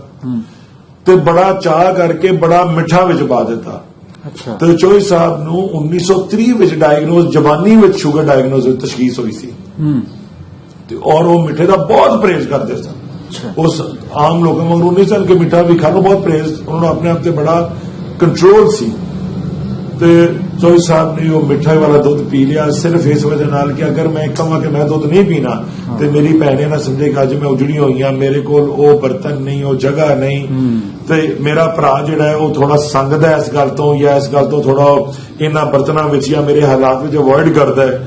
Speaker 1: ਤੇ ਬੜਾ ਚਾਹ ਕਰਕੇ ਬੜਾ ਮਿੱਠਾ ਵਿੱਚ ਪਾ ਦਿੱਤਾ
Speaker 2: ਅੱਛਾ
Speaker 1: ਤੇ ਚੋਈ ਸਾਹਿਬ ਨੂੰ 1930 ਵਿੱਚ ਡਾਇਗਨੋਸ ਜਵਾਨੀ ਵਿੱਚ ਸ਼ੂਗਰ ਡਾਇਗਨੋਸ ਤਸ਼ਖੀਸ ਹੋਈ ਸੀ ਤੇ ਔਰ ਉਹ ਮਿੱਠੇ ਦਾ ਬਹੁਤ ਪਰਹੇਜ਼ ਕਰਦੇ ਸਨ ਉਸ ਆਮ ਲੋਕਾਂ ਵਾਂਗੂ ਨਹੀਂ ਸਨ ਕਿ ਮਿੱਠਾ ਵੀ ਖਾਣਾ ਬਹੁਤ ਪਰਹੇਜ਼ ਉਹਨਾਂ ਨੂੰ ਆਪਣੇ ਆਪ ਤੇ ਬੜਾ ਕੰਟਰੋਲ ਸੀ ਤੇ ਚੋਈ ਸਾਹਿਬ ਨੇ ਉਹ ਮਿੱਠਾ ਵਾਲਾ ਦੁੱਧ ਪੀ ਲਿਆ ਸਿਰਫ ਇਸ ਵਜ੍ਹਾ ਨਾਲ ਕਿ ਅਗਰ ਮੈਂ ਕਹਾਂ ਕਿ ਮੈਂ ਦੁੱਧ ਨਹੀਂ ਪੀਣਾ ਤੇ ਮੇਰੀ ਭੈਣ ਇਹ ਨਾ ਸਮਝੇ ਕਿ ਅੱਜ ਮੈਂ ਉਜੜੀ ਹੋਈ ਹਾਂ ਮੇਰੇ ਕੋਲ ਉਹ ਬਰਤਨ ਨਹੀਂ ਉਹ ਜਗ੍ਹਾ ਨਹੀਂ ਤੇ ਮੇਰਾ ਭਰਾ ਜਿਹੜਾ ਹੈ ਉਹ ਥੋੜਾ ਸੰਗਦਾ ਇਸ ਗੱਲ ਤੋਂ ਜਾਂ ਇਸ ਗੱਲ ਤੋਂ ਥੋੜਾ ਇਹਨਾਂ ਬਰਤਨਾਂ ਵਿੱਚ ਜਾਂ ਮੇਰੇ ਹਾਲਾਤ ਵਿੱਚ ਅਵੋਇਡ ਕਰਦਾ ਹੈ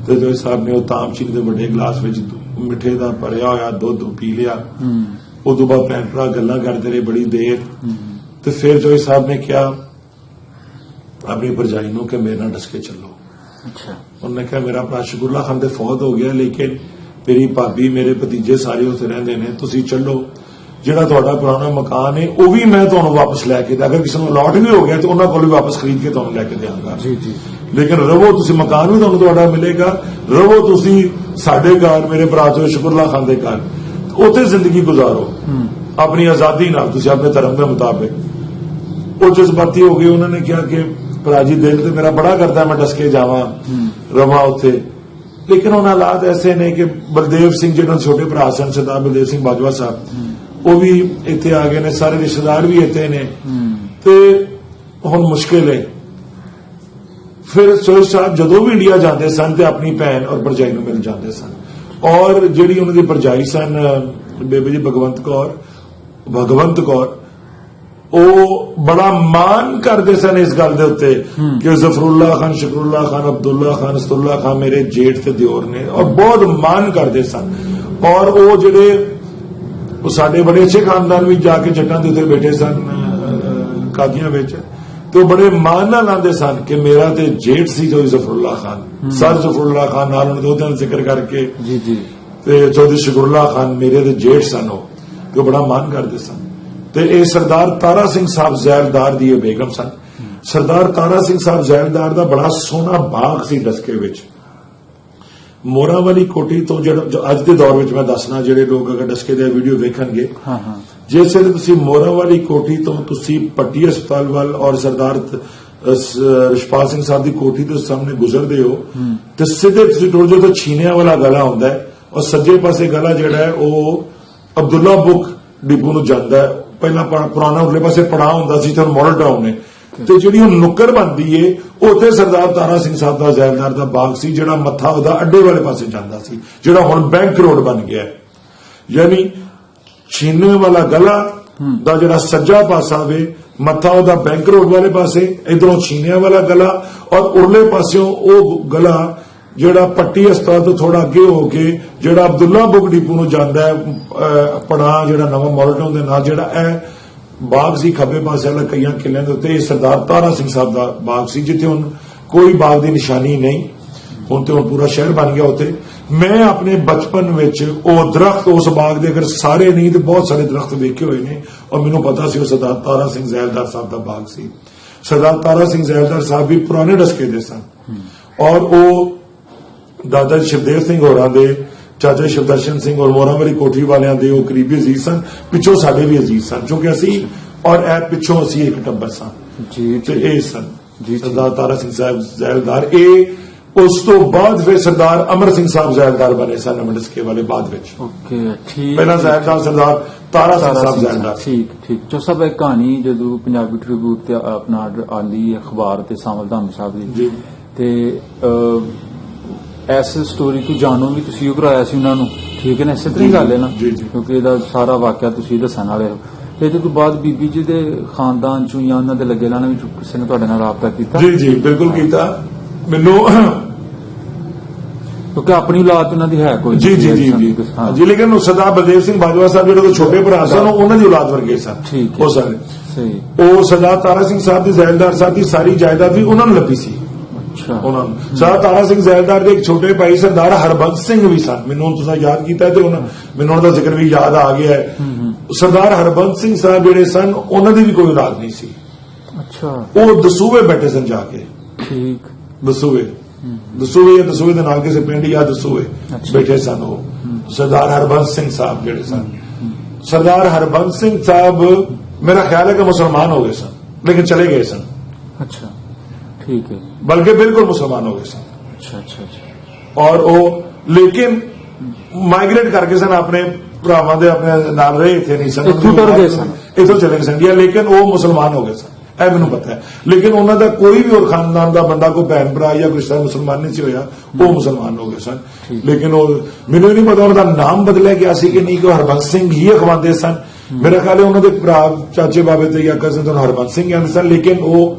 Speaker 1: ਤੇ ਚੋਈ ਸਾਹਿਬ ਨੇ ਉਹ ਤਾਮਚੀਨੀ ਦੇ ਵੱਡੇ ਗਲਾਸ ਵਿੱਚ ਮਿੱਠੇ ਦਾ ਭਰਿਆ ਹੋਇਆ ਦੁੱਧ ਪੀ ਲਿਆ ਉਦੋਂ ਬਾਅਦ ਭੈਣ ਭਰਾ ਗੱਲਾਂ ਕਰਦੇ ਰਹੇ ਬੜੀ ਦੇਰ ਤੇ ਫਿਰ ਚੋਈ ਸਾਹਿਬ ਨੇ ਕਿਹਾ ਆਪਣੀ ਭਰਜਾਈ ਨੂੰ ਕਿ ਮੇਰੇ ਨਾਲ ਡਸ ਕੇ ਚੱਲੋ
Speaker 2: ਅੱਛਾ
Speaker 1: ਉਹਨੇ ਕਿਹਾ ਮੇਰਾ ਭਰਾ ਸ਼ਕੁਰਲਾ ਖਾਨ ਦੇ ਫੌਤ ਹੋ ਗਿਆ ਲੇਕਿਨ ਮੇਰੀ ਭਾਬੀ ਮੇਰੇ ਭਤੀਜੇ ਸਾਰੇ ਉੱਥੇ ਰਹਿੰਦੇ ਨੇ ਤੁਸੀਂ ਚੱਲੋ ਜਿਹੜਾ ਤੁਹਾਡਾ ਪੁਰਾਣਾ ਮਕਾਨ ਹੈ ਉਹ ਵੀ ਮੈਂ ਤੁਹਾਨੂੰ ਵਾਪਸ ਲੈ ਕੇ ਅਗਰ ਕਿਸੇ ਨੂੰ ਅਲਾਟ ਵੀ ਹੋ ਗਿਆ ਤਾਂ ਉਹਨਾਂ ਕੋਲ ਵੀ ਵਾਪਸ ਖਰੀਦ ਕੇ ਤੁਹਾਨੂੰ ਲੈ ਕੇ ਦੇਵਾਂਗਾ
Speaker 2: ਜੀ ਜੀ
Speaker 1: ਲੇਕਿਨ ਰਵੋ ਤੁਸੀਂ ਮਕਾਨ ਵੀ ਤੁਹਾਨੂੰ ਤੁਹਾਡਾ ਮਿਲੇਗਾ ਰਵੋ ਤੁਸੀਂ ਸਾਡੇ ਘਰ ਮੇਰੇ ਭਰਾ ਤੋਂ ਸ਼ਕੁਰਲਾ ਖਾਨ ਦੇ ਘਰ ਉੱਥੇ ਜ਼ਿੰਦਗੀ ਗੁਜ਼ਾਰੋ ਆਪਣੀ ਆਜ਼ਾਦੀ ਨਾਲ ਤੁਸੀਂ ਆਪਣੇ ਧਰਮ ਦੇ ਮੁਤਾਬਿਕ ਉਹ ਜਜ਼ਬਾਤੀ ਹੋ ਗਏ ਉਹਨਾਂ ਨੇ ਕਿਹਾ ਕਿ ਭਰਾ ਜੀ ਦਿਲ ਤੇ ਮੇਰਾ ਬੜਾ ਕਰਦਾ ਮੈਂ ਡਸ ਕੇ ਜਾਵਾਂ ਰਵਾਂ ਉੱਥੇ ਲੇਕਿਨ ਉਹਨਾਂ ਹਾਲਾਤ ਐਸੇ ਨੇ ਕਿ ਬਲਦੇਵ ਸਿੰਘ ਜਿਹੜੇ ਛੋਟੇ ਭਰਾ ਸਨ ਸਰਦਾਰ ਬਲਦੇਵ ਸਿੰਘ ਬਾਜਵਾ ਸਾਹਿਬ ਉਹ ਵੀ ਇੱਥੇ ਆ ਗਏ ਨੇ ਸਾਰੇ ਰਿਸ਼ਤੇਦਾਰ ਵੀ ਇੱਥੇ ਨੇ ਤੇ ਹੁਣ ਮੁਸ਼ਕਿਲ ਹੈ ਫਿਰ ਚੋਈ ਸਾਹਿਬ ਜਦੋਂ ਵੀ ਇੰਡੀਆ ਜਾਂਦੇ ਸਨ ਤੇ ਆਪਣੀ ਭੈਣ ਔਰ ਭਰਜਾਈ ਨੂੰ ਮਿਲ ਜਾਂਦੇ ਸਨ ਔਰ ਜਿਹੜੀ ਉਹਨਾਂ ਦੀ ਭਰਜਾਈ ਸਨ ਬੇਬੀ ਜੀ ਭਗਵੰਤ ਕੌਰ ਉਹ ਬੜਾ ਮਾਣ ਕਰਦੇ ਸਨ ਇਸ ਗੱਲ ਦੇ ਉੱਤੇ ਕਿ ਜ਼ਫਰੁੱਲਾ ਖਾਨ ਸ਼ਕਰੁੱਲਾ ਖਾਨ ਅਬਦੁੱਲਾ ਖਾਨ ਅਸਦੁੱਲਾ ਖਾਨ ਮੇਰੇ ਜੇਠ ਤੇ ਦਿਓਰ ਨੇ ਔਰ ਬਹੁਤ ਮਾਣ ਕਰਦੇ ਸਨ ਔਰ ਉਹ ਜਿਹੜੇ ਉਹ ਸਾਡੇ ਬੜੇ ਅੱਛੇ ਖਾਨਦਾਨ ਵੀ ਜਾ ਕੇ ਜੱਟਾਂ ਦੇ ਉੱਤੇ ਬੈਠੇ ਸਨ ਕਾਦੀਆਂ ਵਿੱਚ ਤੇ ਉਹ ਬੜੇ ਮਾਣ ਨਾਲ ਆਉਂਦੇ ਸਨ ਕਿ ਮੇਰਾ ਤੇ ਜੇਠ ਸੀ ਜੋ ਜ਼ਫਰੁੱਲਾ ਖਾਨ ਸਰ ਜ਼ਫਰੁੱਲਾ ਖਾਨ ਨਾਲ ਉਹਨਾਂ ਦੇ ਉਹਦਾ ਜ਼ਿਕਰ ਕਰਕੇ
Speaker 2: ਜੀ ਜੀ
Speaker 1: ਤੇ ਚੌਧਰੀ ਸ਼ਕਰੁੱਲਾ ਖਾਨ ਮੇਰੇ ਦੇ ਜੇਠ ਸਨ ਉਹ ਬੜਾ ਮਾਣ ਕਰਦੇ ਸਨ ਤੇ ਇਹ ਸਰਦਾਰ ਤਾਰਾ ਸਿੰਘ ਸਾਹਿਬ ਜ਼ੈਲਦਾਰ ਦੀ ਇਹ ਬੇਗਮ ਸਨ ਸਰਦਾਰ ਤਾਰਾ ਸਿੰਘ ਸਾਹਿਬ ਜ਼ੈਲਦਾਰ ਦਾ ਬੜਾ ਸੋਹਣਾ ਬਾਗ ਸੀ ਡਸਕੇ ਵਿੱਚ ਮੋਰਾਂ ਵਾਲੀ ਕੋਠੀ ਤੋਂ ਜਿਹੜਾ ਅੱਜ ਦੇ ਦੌਰ ਵਿੱਚ ਮੈਂ ਦੱਸਣਾ ਜਿਹੜੇ ਲੋਕ ਅਗਰ ਡਸਕੇ ਦੇ ਵੀਡੀਓ ਵੇਖਣਗੇ ਜਿਸ ਵੇਲੇ ਤੁਸੀਂ ਮੋਰਾਂ ਵਾਲੀ ਕੋਠੀ ਤੋਂ ਤੁਸੀਂ ਪੱਟੀ ਹਸਪਤਾਲ ਵੱਲ ਔਰ ਸਰਦਾਰ ਰਿਸ਼ਪਾਲ ਸਿੰਘ ਸਾਹਿਬ ਦੀ ਕੋਠੀ ਦੇ ਸਾਹਮਣੇ ਗੁਜ਼ਰਦੇ ਹੋ ਤੇ ਸਿੱਧੇ ਤੁਸੀਂ ਟੁਰ ਜਾਓ ਤਾਂ ਛੀਨਿਆਂ ਵਾਲਾ ਗਲਾ ਹੁੰਦਾ ਹੈ ਔਰ ਸੱਜੇ ਪਾਸੇ ਗਲਾ ਜਿਹੜਾ ਹੈ ਉਹ ਅਬਦੁੱਲਾ ਬੁੱਕ ਡਿਪੂ ਨੂੰ ਜਾਂਦਾ ਹੈ ਪਹਿਲਾਂ ਪੁਰਾਣਾ ਉਰਲੇ ਪਾਸੇ ਪੜਾਅ ਹੁੰਦਾ ਸੀ ਤੇ ਮਾਡਲ ਟਾਊਨ ਨੇ ਤੇ ਜਿਹੜੀ ਉਹ ਨੁੱਕਰ ਬਣਦੀ ਏ ਉੱਥੇ ਸਰਦਾਰ ਤਾਰਾ ਸਿੰਘ ਸਾਹਿਬ ਦਾ ਜ਼ੈਲਦਾਰ ਦਾ ਬਾਗ ਸੀ ਜਿਹੜਾ ਮੱਥਾ ਉਹਦਾ ਅੱਡੇ ਵਾਲੇ ਪਾਸੇ ਜਾਂਦਾ ਸੀ ਜਿਹੜਾ ਹੁਣ ਬੈਂਕ ਰੋਡ ਬਣ ਗਿਆ ਯਾਨੀ ਛੀਨੇ ਵਾਲਾ ਗਲਾ ਦਾ ਜਿਹੜਾ ਸੱਜਾ ਪਾਸਾ ਵੇ, ਮੱਥਾ ਉਹਦਾ ਬੈਂਕ ਰੋਡ ਵਾਲੇ ਪਾਸੇ, ਇਧਰੋਂ ਛੀਨਿਆਂ ਵਾਲਾ ਗਲਾ, ਔਰ ਉਰਲੇ ਪਾਸਿਓਂ ਉਹ ਗਲਾ ਜਿਹੜਾ ਪੱਟੀ ਹਸਪਤਾਲ ਤੋਂ ਥੋੜਾ ਅੱਗੇ ਹੋ ਕੇ ਜਿਹੜਾ ਅਬਦੁੱਲਾ ਬੁੱਕ ਡਿਪੂ ਨੂੰ ਜਾਂਦਾ ਹੈ, ਪੜਾ ਜਿਹੜਾ ਨਵਾਂ ਮਾਡਲ ਟਾਊਨ ਦੇ ਨਾਲ ਜਿਹੜਾ ਇਹ ਬਾਗ ਸੀ ਖੱਬੇ ਪਾਸੇ ਵਾਲਾ ਕਈਆਂ ਕਿੱਲਿਆਂ ਦੇ ਉੱਤੇ, ਇਹ ਸਰਦਾਰ ਤਾਰਾ ਸਿੰਘ ਸਾਹਿਬ ਦਾ ਬਾਗ ਸੀ, ਜਿੱਥੇ ਹੁਣ ਕੋਈ ਬਾਗ ਦੀ ਨਿਸ਼ਾਨੀ ਨਹੀਂ, ਹੁਣ ਤੇ ਹੁਣ ਪੂਰਾ ਸ਼ਹਿਰ ਬਣ ਗਿਆ ਉੱਥੇ। ਮੈਂ ਆਪਣੇ ਬਚਪਨ ਵਿੱਚ ਉਹ ਦਰਖਤ, ਉਸ ਬਾਗ ਦੇ ਅਗਰ ਸਾਰੇ ਨਹੀਂ ਤੇ ਬਹੁਤ ਸਾਰੇ ਦਰਖਤ ਵੇਖੇ ਹੋਏ ਨੇ, ਔਰ ਮੈਨੂੰ ਪਤਾ ਸੀ ਉਹ ਸਰਦਾਰ ਤਾਰਾ ਸਿੰਘ ਜ਼ੈਲਦਾਰ ਸਾਹਿਬ ਦਾ ਬਾਗ ਸੀ। ਸਰਦਾਰ ਤਾਰਾ ਸਿੰਘ ਜ਼ੈਲਦਾਰ ਸਾਹਿਬ ਵੀ ਪੁਰਾਣੇ ਡਸਕੇ ਦੇ ਸਨ, ਔਰ ਉਹ ਦਾਦਾ ਸ਼ਿਵਦੇਵ ਸਿੰਘ ਹੋਰਾਂ ਦੇ, ਚਾਚਾ ਸ਼ਿਵਦਰਸ਼ਨ ਸਿੰਘ ਔਰ ਮੋਰਾਂ ਵਾਲੀ ਕੋਠੀ ਵਾਲਿਆਂ ਦੇ ਉਹ ਕਰੀਬੀ ਅਜ਼ੀਜ਼ ਸਨ, ਪਿੱਛੋਂ ਸਾਡੇ ਵੀ ਅਜ਼ੀਜ਼ ਸਨ, ਕਿਉਂਕਿ ਅਸੀਂ ਔਰ ਇਹ ਪਿੱਛੋਂ ਅਸੀਂ ਇੱਕ ਟੱਬਰ ਸਾਂ
Speaker 2: ਜੀ।
Speaker 1: ਤੇ ਇਹ ਸਨ ਸਰਦਾਰ ਤਾਰਾ ਸਿੰਘ ਸਾਹਿਬ ਜ਼ੈਲਦਾਰ। ਇਹ ਉਸ ਤੋਂ ਬਾਅਦ ਫਿਰ ਸਰਦਾਰ ਅਮਰ ਸਿੰਘ ਸਾਹਿਬ ਜ਼ੈਲਦਾਰ ਬਣੇ ਸਨ ਨਮਡਸਕੇ ਵਾਲੇ ਬਾਅਦ ਵਿੱਚ।
Speaker 2: ਓਕੇ, ਠੀਕ।
Speaker 1: ਪਹਿਲਾਂ ਜ਼ੈਲਦਾਰ ਸਰਦਾਰ ਤਾਰਾ ਸਿੰਘ ਸਾਹਿਬ ਜ਼ੈਲਦਾਰ।
Speaker 2: ਠੀਕ। ਜੋ ਸਭ ਇਹ ਕਹਾਣੀ ਜਦੋਂ ਪੰਜਾਬੀ ਟ੍ਰਿਬਿਊਟ ਤੇ ਆਪਣਾ ਆਂਦੀ ਅਖਬਾਰ ਤੇ ਸਾਮਲ ਧਾਮੀ ਸਾਹਿਬ ਦੀ
Speaker 1: ਜੀ, ਤੇ
Speaker 2: ਇਸ ਸਟੋਰੀ ਤੋਂ ਜਾਣੋ ਵੀ ਤੁਸੀਂ ਉਹ ਕਰਾਇਆ ਸੀ ਉਹਨਾਂ ਨੂੰ, ਠੀਕ ਹੈ ਨਾ, ਇਸੇ ਤਰ੍ਹਾਂ ਹੀ ਗੱਲ ਹੈ ਨਾ, ਕਿਉਂਕਿ ਇਹਦਾ ਸਾਰਾ ਵਾਕਿਆ ਤੁਸੀਂ ਦੱਸਣ ਵਾਲੇ ਹੋ। ਇਹਦੇ ਤੋਂ ਬਾਅਦ ਬੀਬੀ ਜੀ ਦੇ ਖਾਨਦਾਨ ਚੋਂ ਜਾਂ ਉਹਨਾਂ ਦੇ ਲੱਗੇ ਲਾਣਾ ਵਿੱਚ ਕਿਸੇ ਨੇ ਤੁਹਾਡੇ ਨਾਲ ਰਾਬਤਾ ਕੀਤਾ?
Speaker 1: ਜੀ ਬਿਲਕੁਲ ਕੀਤਾ। ਮੈਨੂੰ
Speaker 2: ਕਿਉਂਕਿ ਆਪਣੀ ਔਲਾਦ ਉਹਨਾਂ ਦੀ ਹੈ ਕੋਈ?
Speaker 1: ਜੀ, ਲੇਕਿਨ ਸਰਦਾਰ ਬਲਦੇਵ ਸਿੰਘ ਬਾਜਵਾ ਸਾਹਿਬ ਜਿਹੜੇ ਛੋਟੇ ਭਰਾ ਸਨ ਉਹਨਾਂ ਦੀ ਔਲਾਦ ਵਰਗੇ ਸਨ ਉਹ ਸਾਰੇ।
Speaker 2: ਸਹੀ।
Speaker 1: ਉਹ ਸਰਦਾਰ ਤਾਰਾ ਸਿੰਘ ਸਾਹਿਬ ਦੀ ਜ਼ੈਲਦਾਰ ਸਾਹਿਬ ਦੀ ਸਾਰੀ ਜਾਇਦਾਦ ਵੀ ਉਹਨਾਂ ਨੂੰ ਲੱਭੀ ਸੀ। ਉਹਨਾਂ ਨੂੰ ਸਰਦਾਰ ਤਾਰਾ ਸਿੰਘ ਜ਼ੈਲਦਾਰ ਦੇ ਇੱਕ ਛੋਟੇ ਭਾਈ ਸਰਦਾਰ ਹਰਬੰਸ ਸਿੰਘ ਵੀ ਸਨ, ਮੈਨੂੰ ਤੁਸੀਂ ਯਾਦ ਕੀਤਾ ਤੇ ਮੈਨੂੰ ਉਹਨਾਂ ਦਾ ਜ਼ਿਕਰ ਵੀ ਯਾਦ ਆ ਗਿਆ ਹੈ। ਸਰਦਾਰ ਹਰਬੰਸ ਸਿੰਘ ਸਾਹਿਬ ਜਿਹੜੇ ਸਨ ਉਹਨਾਂ ਦੀ ਵੀ ਕੋਈ ਔਲਾਦ ਨਹੀਂ ਸੀ। ਉਹ ਦਸੂਵੇ ਬੈਠੇ ਸਨ ਜਾ ਕੇ। ਠੀਕ। ਦਸੂਵੇ ਦੇ ਨਾਲ ਕਿਸੇ ਪਿੰਡ ਜਾਂ ਦਸੂਵੇ ਬੈਠੇ ਸਨ ਉਹ ਸਰਦਾਰ ਹਰਬੰਸ ਸਿੰਘ ਸਾਹਿਬ ਜਿਹੜੇ ਸਨ। ਸਰਦਾਰ ਹਰਬੰਸ ਸਿੰਘ ਸਾਹਿਬ ਮੇਰਾ ਖਿਆਲ ਹੈ ਕਿ ਮੁਸਲਮਾਨ ਹੋ ਗਏ ਸਨ, ਲੇਕਿਨ ਚਲੇ ਗਏ ਸਨ। ਅੱਛਾ, ਠੀਕ ਹੈ। ਬਲਕਿ ਬਿਲਕੁਲ ਮੁਸਲਮਾਨ ਹੋ ਗਏ ਸਨ। ਅੱਛਾ। ਔਰ ਉਹ ਲੇਕਿਨ ਮਾਈਗ੍ਰੇਟ ਕਰਕੇ ਸਨ, ਆਪਣੇ ਭਰਾਵਾਂ ਦੇ ਆਪਣੇ ਨਾਲ ਰਹੇ, ਇੱਥੇ ਨਹੀਂ ਸਨ, ਇੱਥੋਂ ਚਲੇ ਗਏ ਸਨ ਇੰਡੀਆ, ਲੇਕਿਨ ਉਹ ਮੁਸਲਮਾਨ ਹੋ ਗਏ ਸਨ, ਇਹ ਮੈਨੂੰ ਪਤਾ ਹੈ। ਲੇਕਿਨ ਉਹਨਾਂ ਦਾ ਕੋਈ ਵੀ ਹੋਰ ਖਾਨਦਾਨ ਦਾ ਬੰਦਾ, ਕੋਈ ਭੈਣ ਭਰਾ ਜਾਂ ਕੋਈ ਮੁਸਲਮਾਨ ਨਹੀਂ ਸੀ ਹੋਇਆ, ਉਹ ਮੁਸਲਮਾਨ ਹੋ ਗਏ ਸਨ। ਲੇਕਿਨ ਉਹ ਮੈਨੂੰ ਨਹੀਂ ਪਤਾ ਉਹਨਾਂ ਦਾ ਨਾਮ ਬਦਲਿਆ ਗਿਆ ਸੀ ਕਿ ਨਹੀਂ, ਕਿ ਹਰਬੰਸ ਸਿੰਘ ਹੀ ਅਖਵਾਉਂਦੇ ਸਨ। ਮੇਰਾ ਖਿਆਲ ਹੈ ਉਹਨਾਂ ਦੇ ਭਰਾ ਚਾਚੇ ਬਾਬੇ ਤੇ ਜਾਂ ਕਜ਼ਨ ਤੋਂ ਹਰਬੰਸ ਸਿੰਘ ਕਹਿੰਦੇ ਸਨ, ਲੇਕਿਨ ਉਹ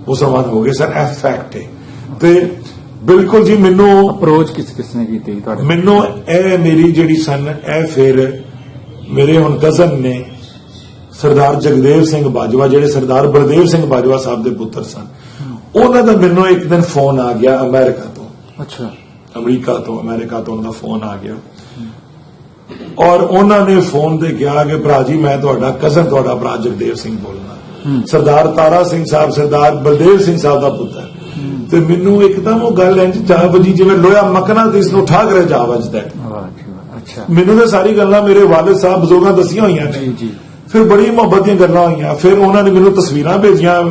Speaker 1: ਮੁਸਲਮਾਨ ਹੋ ਗਏ ਸਨ। ਇਹ ਫੈਕਟ ਹੈ। ਤੇ ਬਿਲਕੁਲ ਜੀ, ਮੈਨੂੰ
Speaker 2: ਅਪਰੋਚ ਕਿਸ ਨੇ ਕੀਤੀ ਤੁਹਾਡੇ?
Speaker 1: ਮੈਨੂੰ ਇਹ ਮੇਰੀ ਜਿਹੜੀ ਸਨ, ਇਹ ਫਿਰ ਮੇਰੇ ਹੁਣ ਕਜ਼ਨ ਨੇ ਸਰਦਾਰ ਜਗਦੇਵ ਸਿੰਘ ਬਾਜਵਾ, ਜਿਹੜੇ ਸਰਦਾਰ ਬਲਦੇਵ ਸਿੰਘ ਬਾਜਵਾ ਸਾਹਿਬ ਦੇ ਪੁੱਤਰ ਸਨ, ਉਹਨਾਂ ਦਾ ਮੈਨੂੰ ਇੱਕ ਦਿਨ ਫੋਨ ਆ ਗਿਆ ਅਮਰੀਕਾ ਤੋਂ। ਅੱਛਾ। ਅਮਰੀਕਾ ਤੋਂ ਉਹਨਾਂ ਦਾ ਫੋਨ ਆ ਗਿਆ, ਔਰ ਉਹਨਾਂ ਨੇ ਫੋਨ ਤੇ ਕਿਹਾ ਕਿ ਭਰਾ ਜੀ ਮੈਂ ਤੁਹਾਡਾ ਕਜ਼ਨ, ਤੁਹਾਡਾ ਭਰਾ ਜਗਦੇਵ ਸਿੰਘ ਬੋਲਣਾ, ਸਰਦਾਰ ਤਾਰਾ ਸਿੰਘ ਸਾਹਿਬ ਸਰਦਾਰ ਬਲਦੇਵ ਸਿੰਘ ਸਾਹਿਬ ਦਾ ਪੁੱਤਰ। ਤੇ ਮੈਨੂੰ ਇੱਕਦਮ ਉਹ ਗੱਲ ਇੰਝ ਜਾ ਵੱਜੀ ਜਿਵੇਂ ਲੋਹਾ ਮਕਨਾ ਤੇ ਇਸ ਨੂੰ ਠਾ ਕਰੇ ਜਾ ਵੱਜਦਾ। ਮੈਨੂੰ ਤਾਂ ਸਾਰੀ ਗੱਲਾਂ ਮੇਰੇ ਵਾਲਿਦ ਸਾਹਿਬ ਬਜ਼ੁਰਗਾਂ ਦੱਸੀਆਂ ਹੋਈਆਂ ਨੇ। ਫਿਰ ਬੜੀ ਮੁਹੱਬਤ ਦੀਆਂ ਗੱਲਾਂ ਹੋਈਆਂ। ਫਿਰ ਉਹਨਾਂ ਨੇ ਮੈਨੂੰ ਤਸਵੀਰਾਂ ਭੇਜੀਆਂ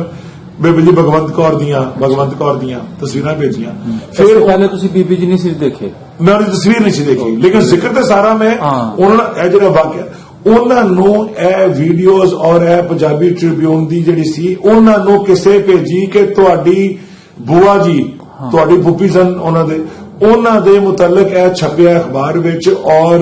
Speaker 1: ਬੇਬੀ ਜੀ ਭਗਵੰਤ ਕੌਰ ਦੀਆਂ ਤਸਵੀਰਾਂ ਭੇਜੀਆਂ। ਫਿਰ
Speaker 2: ਪਹਿਲੇ ਤੁਸੀਂ ਬੀਬੀ ਜੀ ਨਹੀਂ ਸੀ ਦੇਖੇ?
Speaker 1: ਮੈਂ ਉਹਦੀ ਤਸਵੀਰ ਨਹੀਂ ਸੀ ਦੇਖੀ, ਲੇਕਿਨ ਜ਼ਿਕਰ ਤੇ ਸਾਰਾ ਮੈਂ ਉਹਨਾਂ ਨਾਲ, ਇਹ ਜਿਹੜਾ ਵਾਕਿਆ ਉਹਨਾਂ ਨੂੰ, ਇਹ ਵੀਡੀਓਜ਼ ਔਰ ਇਹ ਪੰਜਾਬੀ ਟ੍ਰਿਬਿਊਨ ਦੀ ਜਿਹੜੀ ਸੀ, ਉਹਨਾਂ ਨੂੰ ਕਿਸੇ ਭੇਜੀ ਕਿ ਤੁਹਾਡੀ ਬੂਆ ਜੀ, ਤੁਹਾਡੀ ਫੁੱਫੀ ਸਨ ਉਹਨਾਂ ਦੇ ਮੁਤਲਕ ਇਹ ਛਪਿਆ ਅਖਬਾਰ ਵਿੱਚ, ਔਰ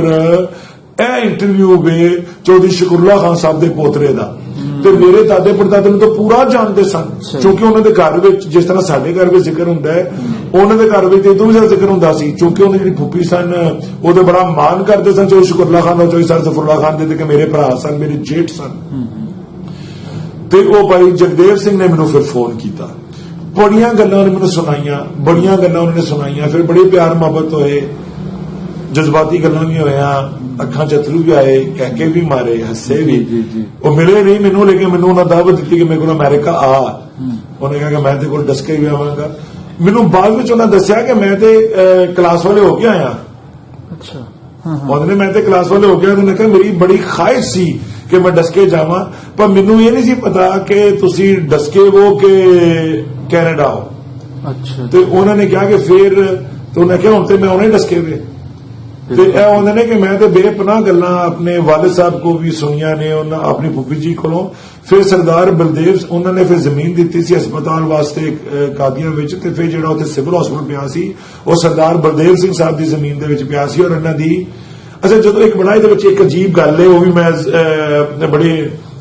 Speaker 1: ਇਹ ਇੰਟਰਵਿਊ ਵੇ ਚੌਧਰੀ ਸ਼ਕਰੁੱਲਾ ਖਾਨ ਸਾਹਿਬ ਦੇ ਪੋਤਰੇ ਦਾ। ਤੇ ਮੇਰੇ ਦਾਦੇ ਪੜਦਾਦੇ ਨੂੰ ਤਾਂ ਪੂਰਾ ਜਾਣਦੇ ਸਨ, ਕਿਉਂਕਿ ਉਹਨਾਂ ਦੇ ਘਰ ਵਿੱਚ ਜਿਸ ਤਰ੍ਹਾਂ ਸਾਡੇ ਘਰ ਵਿੱਚ ਜ਼ਿਕਰ ਹੁੰਦਾ ਹੈ, ਉਹਨਾਂ ਦੇ ਘਰ ਵਿੱਚ ਇਦੋਂ ਵੀ ਜ਼ਿਆਦਾ ਜ਼ਿਕਰ ਹੁੰਦਾ ਸੀ, ਕਿਉਂਕਿ ਉਹਨਾਂ ਜਿਹੜੀ ਫੁੱਫੀ ਸਨ ਉਹਦੇ ਬੜਾ ਮਾਣ ਕਰਦੇ ਸਨ ਚੌਧਰੀ ਸ਼ਕਰੁੱਲਾ ਖਾਨ ਔਰ ਚੌਧਰੀ ਸਰਫਰੁੱਲਾ ਖਾਨ ਦੇ, ਕਿ ਮੇਰੇ ਭਰਾ ਸਨ, ਮੇਰੇ ਜੇਠ ਸਨ। ਤੇ ਉਹ ਭਾਈ ਜਗਦੇਵ ਸਿੰਘ ਨੇ ਮੈਨੂੰ ਫਿਰ ਫੋਨ ਕੀਤਾ, ਬੜੀਆਂ ਗੱਲਾਂ ਉਹਨੇ ਮੈਨੂੰ ਸੁਣਾਈਆਂ, ਫਿਰ ਬੜੇ ਪਿਆਰ ਮੁਹੱਬਤ ਹੋਏ, ਜਜ਼ਬਾਤੀ ਗੱਲਾਂ ਵੀ ਹੋਈਆਂ, ਅੱਖਾਂ ਚ ਅਥਰੂ ਵੀ ਆਏ, ਕਹਿਕੇ ਵੀ ਮਾਰੇ, ਹੱਸੇ ਵੀ। ਉਹ ਮਿਲੇ ਨਹੀਂ ਮੈਨੂੰ, ਲੇਕਿਨ ਮੈਨੂੰ ਉਹਨਾਂ ਦਾਅਵਤ ਦਿੱਤੀ ਕਿ ਮੇਰੇ ਕੋਲ ਅਮਰੀਕਾ ਆ। ਉਹਨੇ ਕਿਹਾ ਕਿ ਮੈਂ ਤੇ ਕੋਲ ਡਸਕੇ ਵੀ ਆਵਾਂਗਾ। ਮੈਨੂੰ ਬਾਅਦ ਵਿੱਚ ਉਹਨਾਂ ਦੱਸਿਆ ਕਿ ਮੈਂ ਤੇ ਕਲਾਸ ਵਾਲੇ ਹੋ ਕੇ ਆਇਆ। ਅੱਛਾ। ਉਹਨੇ ਮੈਂ ਤੇ ਕਲਾਸ ਵਾਲੇ ਹੋ ਕੇ ਆਇਆ। ਉਹਨੇ ਕਿਹਾ ਮੇਰੀ ਬੜੀ ਖਾਹਿਸ਼ ਸੀ ਕਿ ਮੈਂ ਡਸਕੇ ਜਾਵਾਂ, ਪਰ ਮੈਨੂੰ ਇਹ ਨਹੀਂ ਸੀ ਪਤਾ ਕਿ ਤੁਸੀਂ ਡਸਕੇ ਹੋ ਕਿ ਕੈਨੇਡਾ ਹੋ। ਅੱਛਾ। ਤੇ ਉਹਨਾਂ ਨੇ ਕਿਹਾ ਕਿ ਫਿਰ ਉਹਨੇ ਕਿਹਾ ਹੁਣ ਤੇ ਮੈਂ ਉਹਨੇ ਡਸਕੇ ਵੇ। ਤੇ ਇਹ ਆਉਂਦੇ ਨੇ ਕਿ ਮੈਂ ਤੇ ਬੇਪਨਾਹ ਗੱਲਾਂ ਆਪਣੇ ਵਾਲਿਦ ਸਾਹਿਬ ਕੋ ਵੀ ਸੁਣੀਆਂ ਨੇ, ਉਹਨਾਂ ਆਪਣੀ ਫੁੱਫੀ ਜੀ ਕੋਲੋਂ। ਫਿਰ ਸਰਦਾਰ ਬਲਦੇਵ ਉਹਨਾਂ ਨੇ ਫਿਰ ਜ਼ਮੀਨ ਦਿੱਤੀ ਸੀ ਹਸਪਤਾਲ ਵਾਸਤੇ ਕਾਦੀਆਂ ਵਿੱਚ, ਤੇ ਫਿਰ ਜਿਹੜਾ ਉੱਥੇ ਸਿਵਲ ਹਸਪਤਾਲ ਪਿਆ ਸੀ ਉਹ ਸਰਦਾਰ ਬਲਦੇਵ ਸਿੰਘ ਸਾਹਿਬ ਦੀ ਜ਼ਮੀਨ ਦੇ ਵਿੱਚ ਪਿਆ ਸੀ, ਔਰ ਇਹਨਾਂ ਦੀ ਅੱਛਾ, ਜਦੋਂ ਇੱਕ ਬੜਾ ਇਹਦੇ ਵਿੱਚ ਇੱਕ ਅਜੀਬ ਗੱਲ ਹੈ, ਉਹ ਵੀ ਮੈਂ ਬੜੀ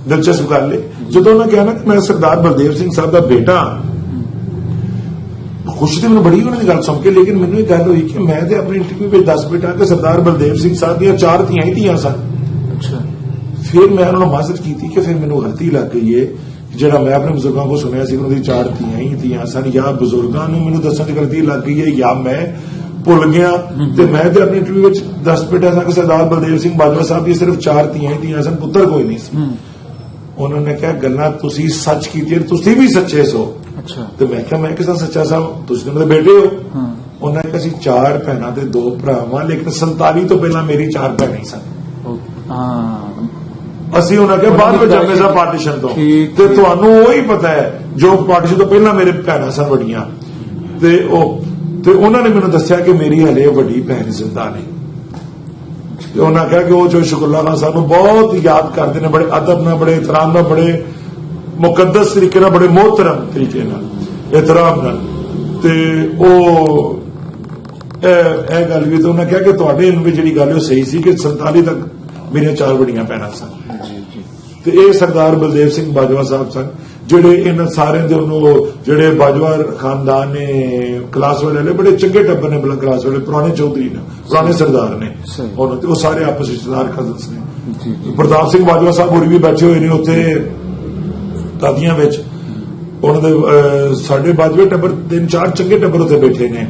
Speaker 1: ਦਿਲਚਸਪ ਗੱਲ ਹੈ। ਜਦੋਂ ਉਹਨਾਂ ਕਿਹਾ ਨਾ ਕਿ ਮੈਂ ਸਰਦਾਰ ਬਲਦੇਵ ਸਿੰਘ ਸਾਹਿਬ ਦਾ ਬੇਟਾ, ਖੁਸ਼ੀ ਤੇ ਮੈਨੂੰ ਬੜੀ ਉਹਨਾਂ ਦੀ ਗੱਲ ਸੁਣ ਕੇ, ਲੇਕਿਨ ਮੈਨੂੰ ਇਹ ਗੱਲ ਹੋਈ ਕਿ ਮੈਂ ਤੇ ਆਪਣੇ ਇੰਟਰਵਿਊ ਵਿੱਚ ਦੱਸ ਬੈਠਾ ਕਿ ਸਰਦਾਰ ਬਲਦੇਵ ਸਿੰਘ ਸਾਹਿਬ ਦੀਆਂ 4 ਧੀਆਂ ਹੀ ਧੀਆਂ ਸਨ।
Speaker 2: ਅੱਛਾ।
Speaker 1: ਫਿਰ ਮੈਂ ਉਹਨਾਂ ਨੂੰ ਮਾਜ਼ਰਤ ਕੀਤੀ ਕਿ ਫਿਰ ਮੈਨੂੰ ਗਲਤੀ ਲੱਗ ਗਈ ਹੈ, ਜਿਹੜਾ ਮੈਂ ਆਪਣੇ ਬਜ਼ੁਰਗਾਂ ਕੋਲ ਸੁਣਿਆ ਸੀ ਉਹਨਾਂ ਦੀ 4 ਧੀਆਂ ਹੀ ਧੀਆਂ ਸਨ, ਜਾਂ ਬਜ਼ੁਰਗਾਂ ਨੂੰ ਮੈਨੂੰ ਦੱਸਣ ਦੀ ਗਲਤੀ ਲੱਗ ਗਈ ਹੈ, ਜਾਂ ਮੈਂ ਭੁੱਲ ਗਿਆ। ਤੇ ਮੈਂ ਤੇ ਆਪਣੇ ਇੰਟਰਵਿਊ ਵਿੱਚ ਦੱਸ ਬੈਠਾ ਸਾਂ ਕਿ ਸਰਦਾਰ ਬਲਦੇਵ ਸਿੰਘ ਬਾਜਵਾ ਸਾਹਿਬ ਦੀ ਸਿਰਫ 4 ਧੀਆਂ ਹੀ ਧੀਆਂ ਸਨ, ਪੁੱਤਰ ਕੋਈ ਨਹੀਂ ਸੀ। ਉਹਨਾਂ ਨੇ ਕਿਹਾ ਗੱਲਾਂ ਤੁਸੀਂ ਸੱਚ ਕੀਤੀਆਂ, ਤੁਸੀਂ ਵੀ ਸੱਚੇ ਸੋ।
Speaker 2: ਅੱਛਾ। ਤੇ
Speaker 1: ਮੈਂ ਕਿਹਾ ਮੈਂ ਕਿਸ ਤਰ੍ਹਾਂ ਸੱਚਾ ਸਾਹਿਬ, ਤੁਸੀਂ ਮੇਰੇ ਬੇਟੇ ਹੋ। ਉਹਨਾਂ ਨੇ ਕਿਹਾ ਅਸੀਂ 4 ਭੈਣਾਂ ਤੇ 2 ਭਰਾ ਵਾਂ, ਲੇਕਿਨ 47 ਤੋਂ ਪਹਿਲਾਂ ਮੇਰੀ 4 ਭੈਣਾਂ ਹੀ ਸਨ। ਅਸੀਂ ਉਹਨਾਂ ਕਿਹਾ ਬਾਅਦ ਵਿੱਚ ਜੰਮੇ ਸਾਂ ਪਾਰਟੀਸ਼ਨ ਤੋਂ, ਤੇ ਤੁਹਾਨੂੰ ਉਹੀ ਪਤਾ ਹੈ ਜੋ ਪਾਰਟੀਸ਼ਨ ਤੋਂ ਪਹਿਲਾਂ ਮੇਰੇ ਭੈਣਾਂ ਸਨ ਵੱਡੀਆਂ। ਤੇ ਉਹਨਾਂ ਨੇ ਮੈਨੂੰ ਦੱਸਿਆ ਕਿ ਮੇਰੀ ਹਲੇ ਵੱਡੀ ਭੈਣ ਜ਼ਿੰਦਾ ਨੇ। ਤੇ ਉਹਨਾਂ ਕਿਹਾ ਕਿ ਉਹ ਜੋ ਸ਼ੁਕਰੁੱਲਾ ਖਾਨ ਸਾਹਿਬ ਨੂੰ ਬਹੁਤ ਯਾਦ ਕਰਦੇ ਨੇ, ਬੜੇ ਅਦਬ ਨਾਲ, ਬੜੇ ਇਤਰਾਮ ਨਾਲ, ਬੜੇ ਮੁਕੱਦਸ ਤਰੀਕੇ ਨਾਲ, ਬੜੇ ਮੋਹਤਰਮ ਤਰੀਕੇ ਨਾਲ, ਇਤਰਾਮ ਨਾਲ। ਤੇ ਉਹ ਇਹ ਗੱਲ ਵੀ, ਤੇ ਉਹਨਾਂ ਕਿਹਾ ਕਿ ਤੁਹਾਡੇ ਵਿੱਚ ਜਿਹੜੀ ਗੱਲ ਉਹ ਸਹੀ ਸੀ ਕਿ 47 ਤੱਕ ਮੇਰੀਆਂ 4 ਵੱਡੀਆਂ ਭੈਣਾਂ ਸਨ। ਤੇ ਇਹ ਸਰਦਾਰ ਬਲਦੇਵ ਸਿੰਘ ਬਾਜਵਾ ਸਾਹਿਬ ਸਨ, ਜਿਹੜੇ ਇਹਨਾਂ ਸਾਰਿਆਂ ਦੇ ਉਹਨੂੰ, ਜਿਹੜੇ ਬਾਜਵਾ ਖਾਨਦਾਨ ਨੇ, ਕਲਾਸ ਵਾਲੇ ਬੜੇ ਚੰਗੇ ਟੱਬਰ ਨੇ, ਬਲਾ ਕਲਾਸ ਵਾਲੇ ਪੁਰਾਣੇ ਚੌਧਰੀ ਨੇ, ਪੁਰਾਣੇ ਸਰਦਾਰ ਨੇ, ਉਹ ਸਾਰੇ ਆਪਸ ਵਿੱਚ ਸਰਦਾਰ ਕਜ਼ਨਸ ਨੇ। ਪ੍ਰਤਾਪ ਸਿੰਘ ਬਾਜਵਾ ਸਾਹਿਬ ਹੋਰੀ ਵੀ ਬੈਠੇ ਹੋਏ ਨੇ ਉੱਥੇ ਦਾਦੀਆਂ ਵਿੱਚ। ਉਹਨਾਂ ਦੇ ਸਾਡੇ ਬਾਜਵੇ ਟੱਬਰ 3-4 ਚੰਗੇ ਟੱਬਰ ਉੱਥੇ ਬੈਠੇ ਨੇ।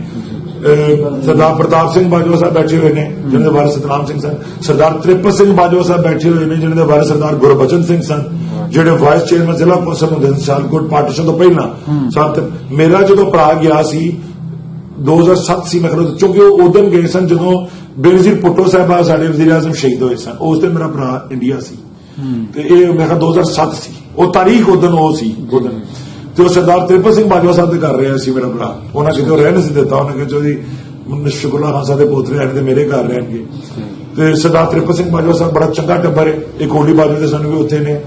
Speaker 1: ਸਰਦਾਰ ਪ੍ਰਤਾਪ ਸਿੰਘ ਬਾਜਵਾ ਸਾਹਿਬ ਬੈਠੇ ਹੋਏ ਨੇ, ਜਿਹਨਾਂ ਦੇ ਵਾਰਿਸ ਸਤਨਾਮ ਸਿੰਘ ਸਨ। ਸਰਦਾਰ ਤ੍ਰਿਪਤ ਸਿੰਘ ਬਾਜਵਾ ਸਾਹਿਬ ਬੈਠੇ ਹੋਏ ਨੇ, ਜਿਹਨਾਂ ਦੇ ਵਾਰਿਸ ਸਰਦਾਰ ਗੁਰਬਚਨ ਸਿੰਘ ਸਨ, ਜਿਹੜੇ ਵਾਈਸ ਚੇਅਰਮੈਨ ਜ਼ਿਲ੍ਹਾ ਕੌਂਸਲ ਹੁੰਦੇ ਸਨ ਸਿਆਲਕੋਟ ਪਾਰਟੀਸ਼ਨ ਤੋਂ ਪਹਿਲਾਂ। ਮੇਰਾ ਜਦੋਂ ਭਰਾ ਗਿਆ ਸੀ 2007 ਸੀ ਮੈਂ ਖਿਆਲ, ਕਿਉਂਕਿ ਉਹ ਉਦੋਂ ਗਏ ਸਨ ਜਦੋਂ ਬੇਨਜ਼ੀਰ ਭੁੱਟੋ ਸਾਹਿਬ ਸਾਡੇ ਵਜ਼ੀਰ ਆਜ਼ਮ ਸ਼ਹੀਦ ਹੋਏ ਸਨ। ਉਸ ਦਿਨ ਮੇਰਾ ਭਰਾ ਇੰਡੀਆ ਸੀ, ਤੇ ਇਹ ਮੈਂ ਕਿਹਾ 2007 ਸੀ, ਉਹ ਤਾਰੀਖ ਉਦੋਂ ਉਹ ਸੀ ਉਦੋਂ। ਤੇ ਉਹ ਸਰਦਾਰ ਤ੍ਰਿਪਤ ਸਿੰਘ ਬਾਜਵਾ ਸਾਹਿਬ ਦੇ ਕਰ ਰਿਹਾ ਸੀ ਮੇਰਾ ਭਰਾ। ਉਹਨਾਂ ਕਿਤੇ ਰਹਿ ਨਹੀਂ ਸੀ ਦਿੱਤਾ, ਉਹਨਾਂ ਕਿਹਾ ਜੀ ਸ਼ੁਕਰੁੱਲਾ ਖਾਨ ਸਾਹਿਬ ਦੇ ਪੋਤਰੇ ਆਣ ਤੇ ਮੇਰੇ ਘਰ ਰਹਿਣਗੇ। ਤੇ ਸਰਦਾਰ ਤ੍ਰਿਪਤ ਸਿੰਘ ਬਾਜਵਾ ਸਾਹਿਬ ਬੜਾ ਚੰਗਾ ਟੱਬਰ ਹੈ। ਇੱਕ ਹੋਲੀ ਬਾਜਵਾ ਦੇ ਸਾਨੂੰ ਵੀ ਉੱਥੇ ਨੇ।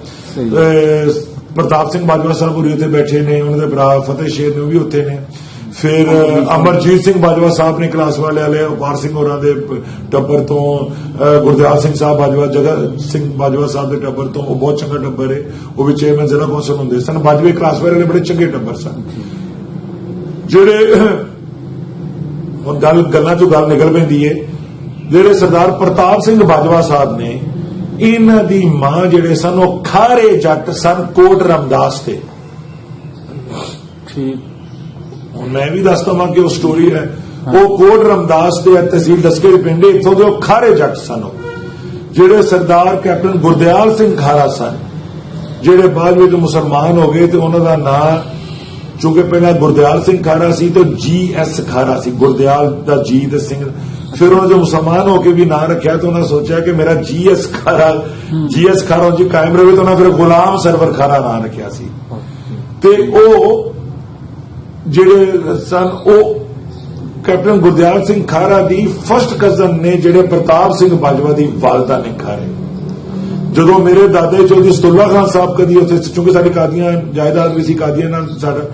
Speaker 1: ਪ੍ਰਤਾਪ ਸਿੰਘ ਬਾਜਵਾ ਸਾਹਿਬ ਹੋਰੀ ਉੱਥੇ ਬੈਠੇ ਨੇ, ਉਹਨਾਂ ਦੇ ਭਰਾ ਫਤਿਹ ਸ਼ੇਰ ਨੇ, ਉਹ ਵੀ ਉੱਥੇ ਨੇ। ਫਿਰ ਅਮਰਜੀਤ ਸਿੰਘ ਬਾਜਵਾ ਸਾਹਿਬ ਨੇ ਕਲਾਸ ਵਾਲੇ ਉਪਾਰ ਸਿੰਘ ਹੋਰਾਂ ਦੇ ਟੱਬਰ ਤੋਂ, ਗੁਰਦਿਆਲ ਸਿੰਘ ਸਾਹਿਬ ਬਾਜਵਾ, ਜਗਤ ਸਿੰਘ ਬਾਜਵਾ ਸਾਹਿਬ ਦੇ ਟੱਬਰ ਤੋਂ, ਉਹ ਬਹੁਤ ਚੰਗਾ ਟੱਬਰ ਹੈ। ਉਹ ਵੀ ਚੇਅਰਮੈਨ ਜ਼ਿਲ੍ਹਾ ਕੌਂਸਲ ਹੁੰਦੇ ਸਨ। ਬਾਜਵੇ ਕਲਾਸ ਵਾਲੇ ਬੜੇ ਚੰਗੇ ਟੱਬਰ ਸਨ। ਜਿਹੜੇ ਹੁਣ ਗੱਲਾਂ ਚੋਂ ਗੱਲ ਨਿਕਲ ਪੈਂਦੀ ਹੈ, ਜਿਹੜੇ ਸਰਦਾਰ ਪ੍ਰਤਾਪ ਸਿੰਘ ਬਾਜਵਾ ਸਾਹਿਬ ਨੇ, ਇਹਨਾਂ ਦੀ ਮਾਂ ਜਿਹੜੇ ਸਨ ਉਹ ਖਾਰੇ ਜੱਟ ਸਨ, ਕੋਟ ਰਾਮਦਾਸ ਤੇ। ਠੀਕ, ਮੈਂ ਵੀ ਦੱਸਦਾ ਵਾਂ ਕਿ ਉਹ ਸਟੋਰੀ ਹੈ। ਉਹ ਕੋਟ ਰਾਮਦਾਸ ਦੇ ਤਹਿਸੀਲ ਦਸਕੇ ਪਿੰਡ, ਇੱਥੋਂ ਦੇ ਉਹ ਖਾਰੇ ਜੱਟ ਸਨ। ਜਿਹੜੇ ਸਰਦਾਰ ਕੈਪਟਨ ਗੁਰਦਿਆਲ ਸਿੰਘ ਖਾਰਾ ਸਨ, ਜਿਹੜੇ ਬਾਅਦ ਵਿੱਚ ਮੁਸਲਮਾਨ ਹੋ ਗਏ, ਤੇ ਉਹਨਾਂ ਦਾ ਨਾਂ ਚੂੰਕਿ ਪਹਿਲਾਂ ਗੁਰਦਿਆਲ ਸਿੰਘ ਖਾਰਾ ਸੀ ਤੇ GS ਖਾਰਾ ਸੀ, ਗੁਰਦਿਆਲ ਦਾ ਜੀ ਤੇ ਸਿੰਘ। ਫਿਰ ਉਹਨਾਂ ਜੋ ਮੁਸਲਮਾਨ ਹੋ ਕੇ ਵੀ ਨਾਂ ਰੱਖਿਆ, ਤਾਂ ਉਹਨਾਂ ਸੋਚਿਆ ਕਿ ਮੇਰਾ GS ਖਾਰਾ ਜੀ ਕਾਇਮ ਰਹੇ, ਤਾਂ ਉਹਨਾਂ ਫਿਰ ਗੁਲਾਮ ਸਰਵਰ ਖਾਰਾ ਨਾਂ ਰੱਖਿਆ ਸੀ। ਤੇ ਉਹ ਜਿਹੜੇ ਸਨ, ਉਹ ਕੈਪਟਨ ਗੁਰਦਿਆਲ ਸਿੰਘ ਖਾਰਾ ਦੀ ਫਸਟ ਕਜ਼ਨ ਨੇ, ਜਿਹੜੇ ਪ੍ਰਤਾਪ ਸਿੰਘ ਬਾਜਵਾ ਦੀ ਵਾਲਦਾ ਨੇ ਖਾਰੇ। ਜਦੋਂ ਮੇਰੇ ਦਾਦੇ ਚੌਧਰੀ ਸਤੁੱਲਾ ਖਾਨ ਸਾਹਿਬ ਕਦੀ ਉੱਥੇ, ਚੂੰਕਿ ਸਾਡੀ ਕਾਦੀਆਂ ਜਾਇਦਾਦ ਵੀ ਸੀ, ਕਾਦੀਆਂ ਨਾਲ ਸਾਡਾ,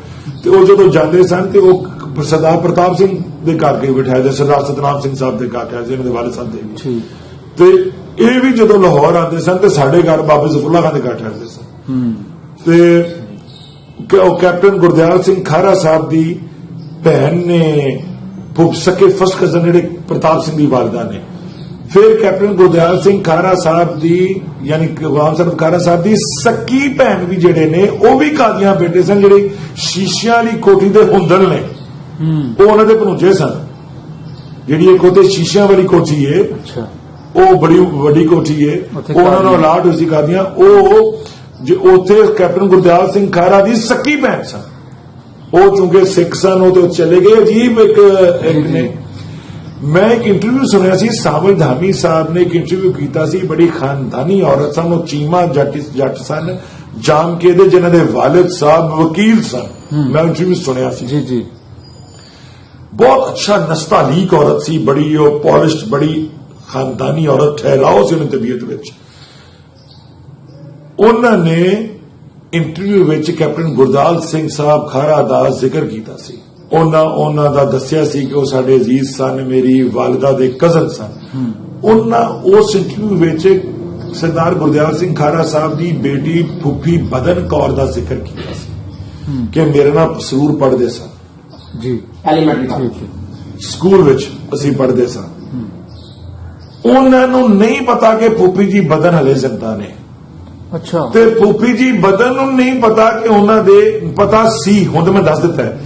Speaker 1: ਤੇ ਉਹ ਜਦੋਂ ਜਾਂਦੇ ਸਨ ਤੇ ਉਹ ਸਰਦਾਰ ਪ੍ਰਤਾਪ ਸਿੰਘ ਦੇ ਘਰ ਕੇ ਬਿਠਾਏ ਦੇ, ਸਰਦਾਰ ਸਤਨਾਮ ਸਿੰਘ ਸਾਹਿਬ ਦੇ ਘਰ ਠਹਿਰਦੇ, ਇਹਨਾਂ ਦੇ ਵਾਲਿਦ ਸਾਹਿਬ ਦੇ ਵੀ। ਤੇ ਇਹ ਵੀ ਜਦੋਂ ਲਾਹੌਰ ਆਉਂਦੇ ਸਨ ਤੇ ਸਾਡੇ ਘਰ ਬਾਬੇ ਜ਼ਫਰੁੱਲਾ ਖਾਨ ਦੇ ਘਰ ਠਹਿਰਦੇ ਸਨ। ਤੇ ਉਹ ਕੈਪਟਨ ਗੁਰਦਿਆਲ ਸਿੰਘ ਖਾਰਾ ਸਾਹਿਬ ਦੀ ਭੈਣ ਨੇ, ਸਕੇ ਫਸਟ ਕਜ਼ਨ ਜਿਹੜੇ ਪ੍ਰਤਾਪ ਸਿੰਘ ਦੀ ਵਾਲਦਾ ਨੇ। ਫਿਰ ਕੈਪਟਨ ਗੁਰਦਿਆਲ ਸਿੰਘ ਖਾਰਾ ਸਾਹਿਬ ਦੀ, ਯਾਨੀ ਗੁਲਾਮ ਸਰਵਰ ਖਾਰਾ ਸਾਹਿਬ ਦੀ ਸਕੀ ਭੈਣ ਵੀ ਜਿਹੜੇ ਨੇ, ਉਹ ਵੀ ਕਾਦੀਆਂ ਬੇਟੇ ਸਨ, ਜਿਹੜੇ ਸ਼ੀਸ਼ਿਆਂ ਵਾਲੀ ਕੋਠੀ ਦੇ ਹੁੰਦਲ ਨੇ, ਉਹ ਉਹਨਾਂ ਦੇ ਭਣੂਜੇ ਸਨ। ਜਿਹੜੀ ਇੱਕ ਉਹਦੇ ਸ਼ੀਸ਼ਿਆਂ ਵਾਲੀ ਕੋਠੀ ਹੈ, ਉਹ ਬੜੀ ਵੱਡੀ ਕੋਠੀ ਹੈ, ਉਹਨਾਂ ਨੂੰ ਅਲਾਟ ਹੋਈ ਸੀ ਕਾਦੀਆਂ। ਉਹ ਉੱਥੇ ਕੈਪਟਨ ਗੁਰਦਿਆਲ ਸਿੰਘ ਖਾਰਾ ਦੀ ਸਕੀ ਭੈਣ ਸਨ। ਉਹ ਚੂੰਕਿ ਸਿੱਖ ਸਨ, ਉਹ ਤੇ ਚਲੇ ਗਏ। ਅਜੀਬ ਇੱਕ ਨੇ, ਮੈਂ ਇੱਕ ਇੰਟਰਵਿਊ ਸੁਣਿਆ ਸੀ, ਸਾਵਲ ਧਾਮੀ ਸਾਹਿਬ ਨੇ ਇੱਕ ਇੰਟਰਵਿਊ ਕੀਤਾ ਸੀ, ਬੜੀ ਖਾਨਦਾਨੀ ਔਰਤ ਸਨ, ਉਹ ਚੀਮਾ ਜੱਟ ਸਨ ਜਾਮ ਕੇ ਦੇ, ਜਿਨ੍ਹਾਂ ਦੇ ਵਾਲਿਦ ਸਾਹਿਬ ਵਕੀਲ ਸਨ। ਮੈਂ ਇੰਟਰਵਿਊ ਸੁਣਿਆ ਸੀ ਜੀ। ਬਹੁਤ ਅੱਛਾ ਨਸਤਾਲੀਕ ਔਰਤ ਸੀ, ਬੜੀ ਉਹ ਪੋਲਿਸ਼ਡ, ਬੜੀ ਖਾਨਦਾਨੀ ਔਰਤ, ਠਹਿਰਾਓ ਸੀ ਉਹਨਾਂ ਦੀ ਤਬੀਅਤ ਵਿੱਚ। ਉਹਨਾਂ ਨੇ ਇੰਟਰਵਿਊ ਵਿੱਚ ਕੈਪਟਨ ਗੁਰਦਿਆਲ ਸਿੰਘ ਸਾਹਿਬ ਖਾਰਾ ਦਾ ਜ਼ਿਕਰ ਕੀਤਾ ਸੀ। ਉਹਨਾਂ ਦਾ ਦੱਸਿਆ ਸੀ ਕਿ ਉਹ ਸਾਡੇ ਅਜ਼ੀਜ਼ ਸਨ, ਮੇਰੀ ਵਾਲਿਦਾ ਦੇ ਕਜ਼ਨ ਸਨ। ਉਹਨਾਂ ਉਸ ਇੰਟਰਵਿਊ ਵਿੱਚ ਸਰਦਾਰ ਗੁਰਦਿਆਲ ਸਿੰਘ ਖਾਰਾ ਸਾਹਿਬ ਦੀ ਬੇਟੀ ਫੁੱਫੀ ਬਦਨ ਕੌਰ ਦਾ ਜ਼ਿਕਰ ਕੀਤਾ ਸੀ ਕਿ ਮੇਰੇ ਨਾਲ ਸਰੂਰ ਪੜ੍ਹਦੇ ਸਨ
Speaker 2: ਜੀ
Speaker 3: ਐਲੀਮੈਂਟਰੀ
Speaker 2: ਠੀਕ ਹੈ
Speaker 1: ਸਕੂਲ ਵਿੱਚ ਅਸੀਂ ਪੜ੍ਹਦੇ ਸਾਂ। ਉਹਨਾਂ ਨੂੰ ਨਹੀਂ ਪਤਾ ਕਿ ਫੁੱਫੀ ਜੀ ਬਦਨ ਹਲੇ ਜ਼ਿੰਦਾ ਨੇ,
Speaker 2: ਅੱਛਾ
Speaker 1: ਤੇ ਫੁੱਫੀ ਜੀ ਬਦਨ ਨੂੰ ਨਹੀਂ ਪਤਾ ਕਿ ਉਹਨਾਂ ਦੇ ਪਤਾ ਸੀ, ਹੁਣ ਤਾਂ ਮੈਂ ਦੱਸ ਦਿੱਤਾ ਹੈ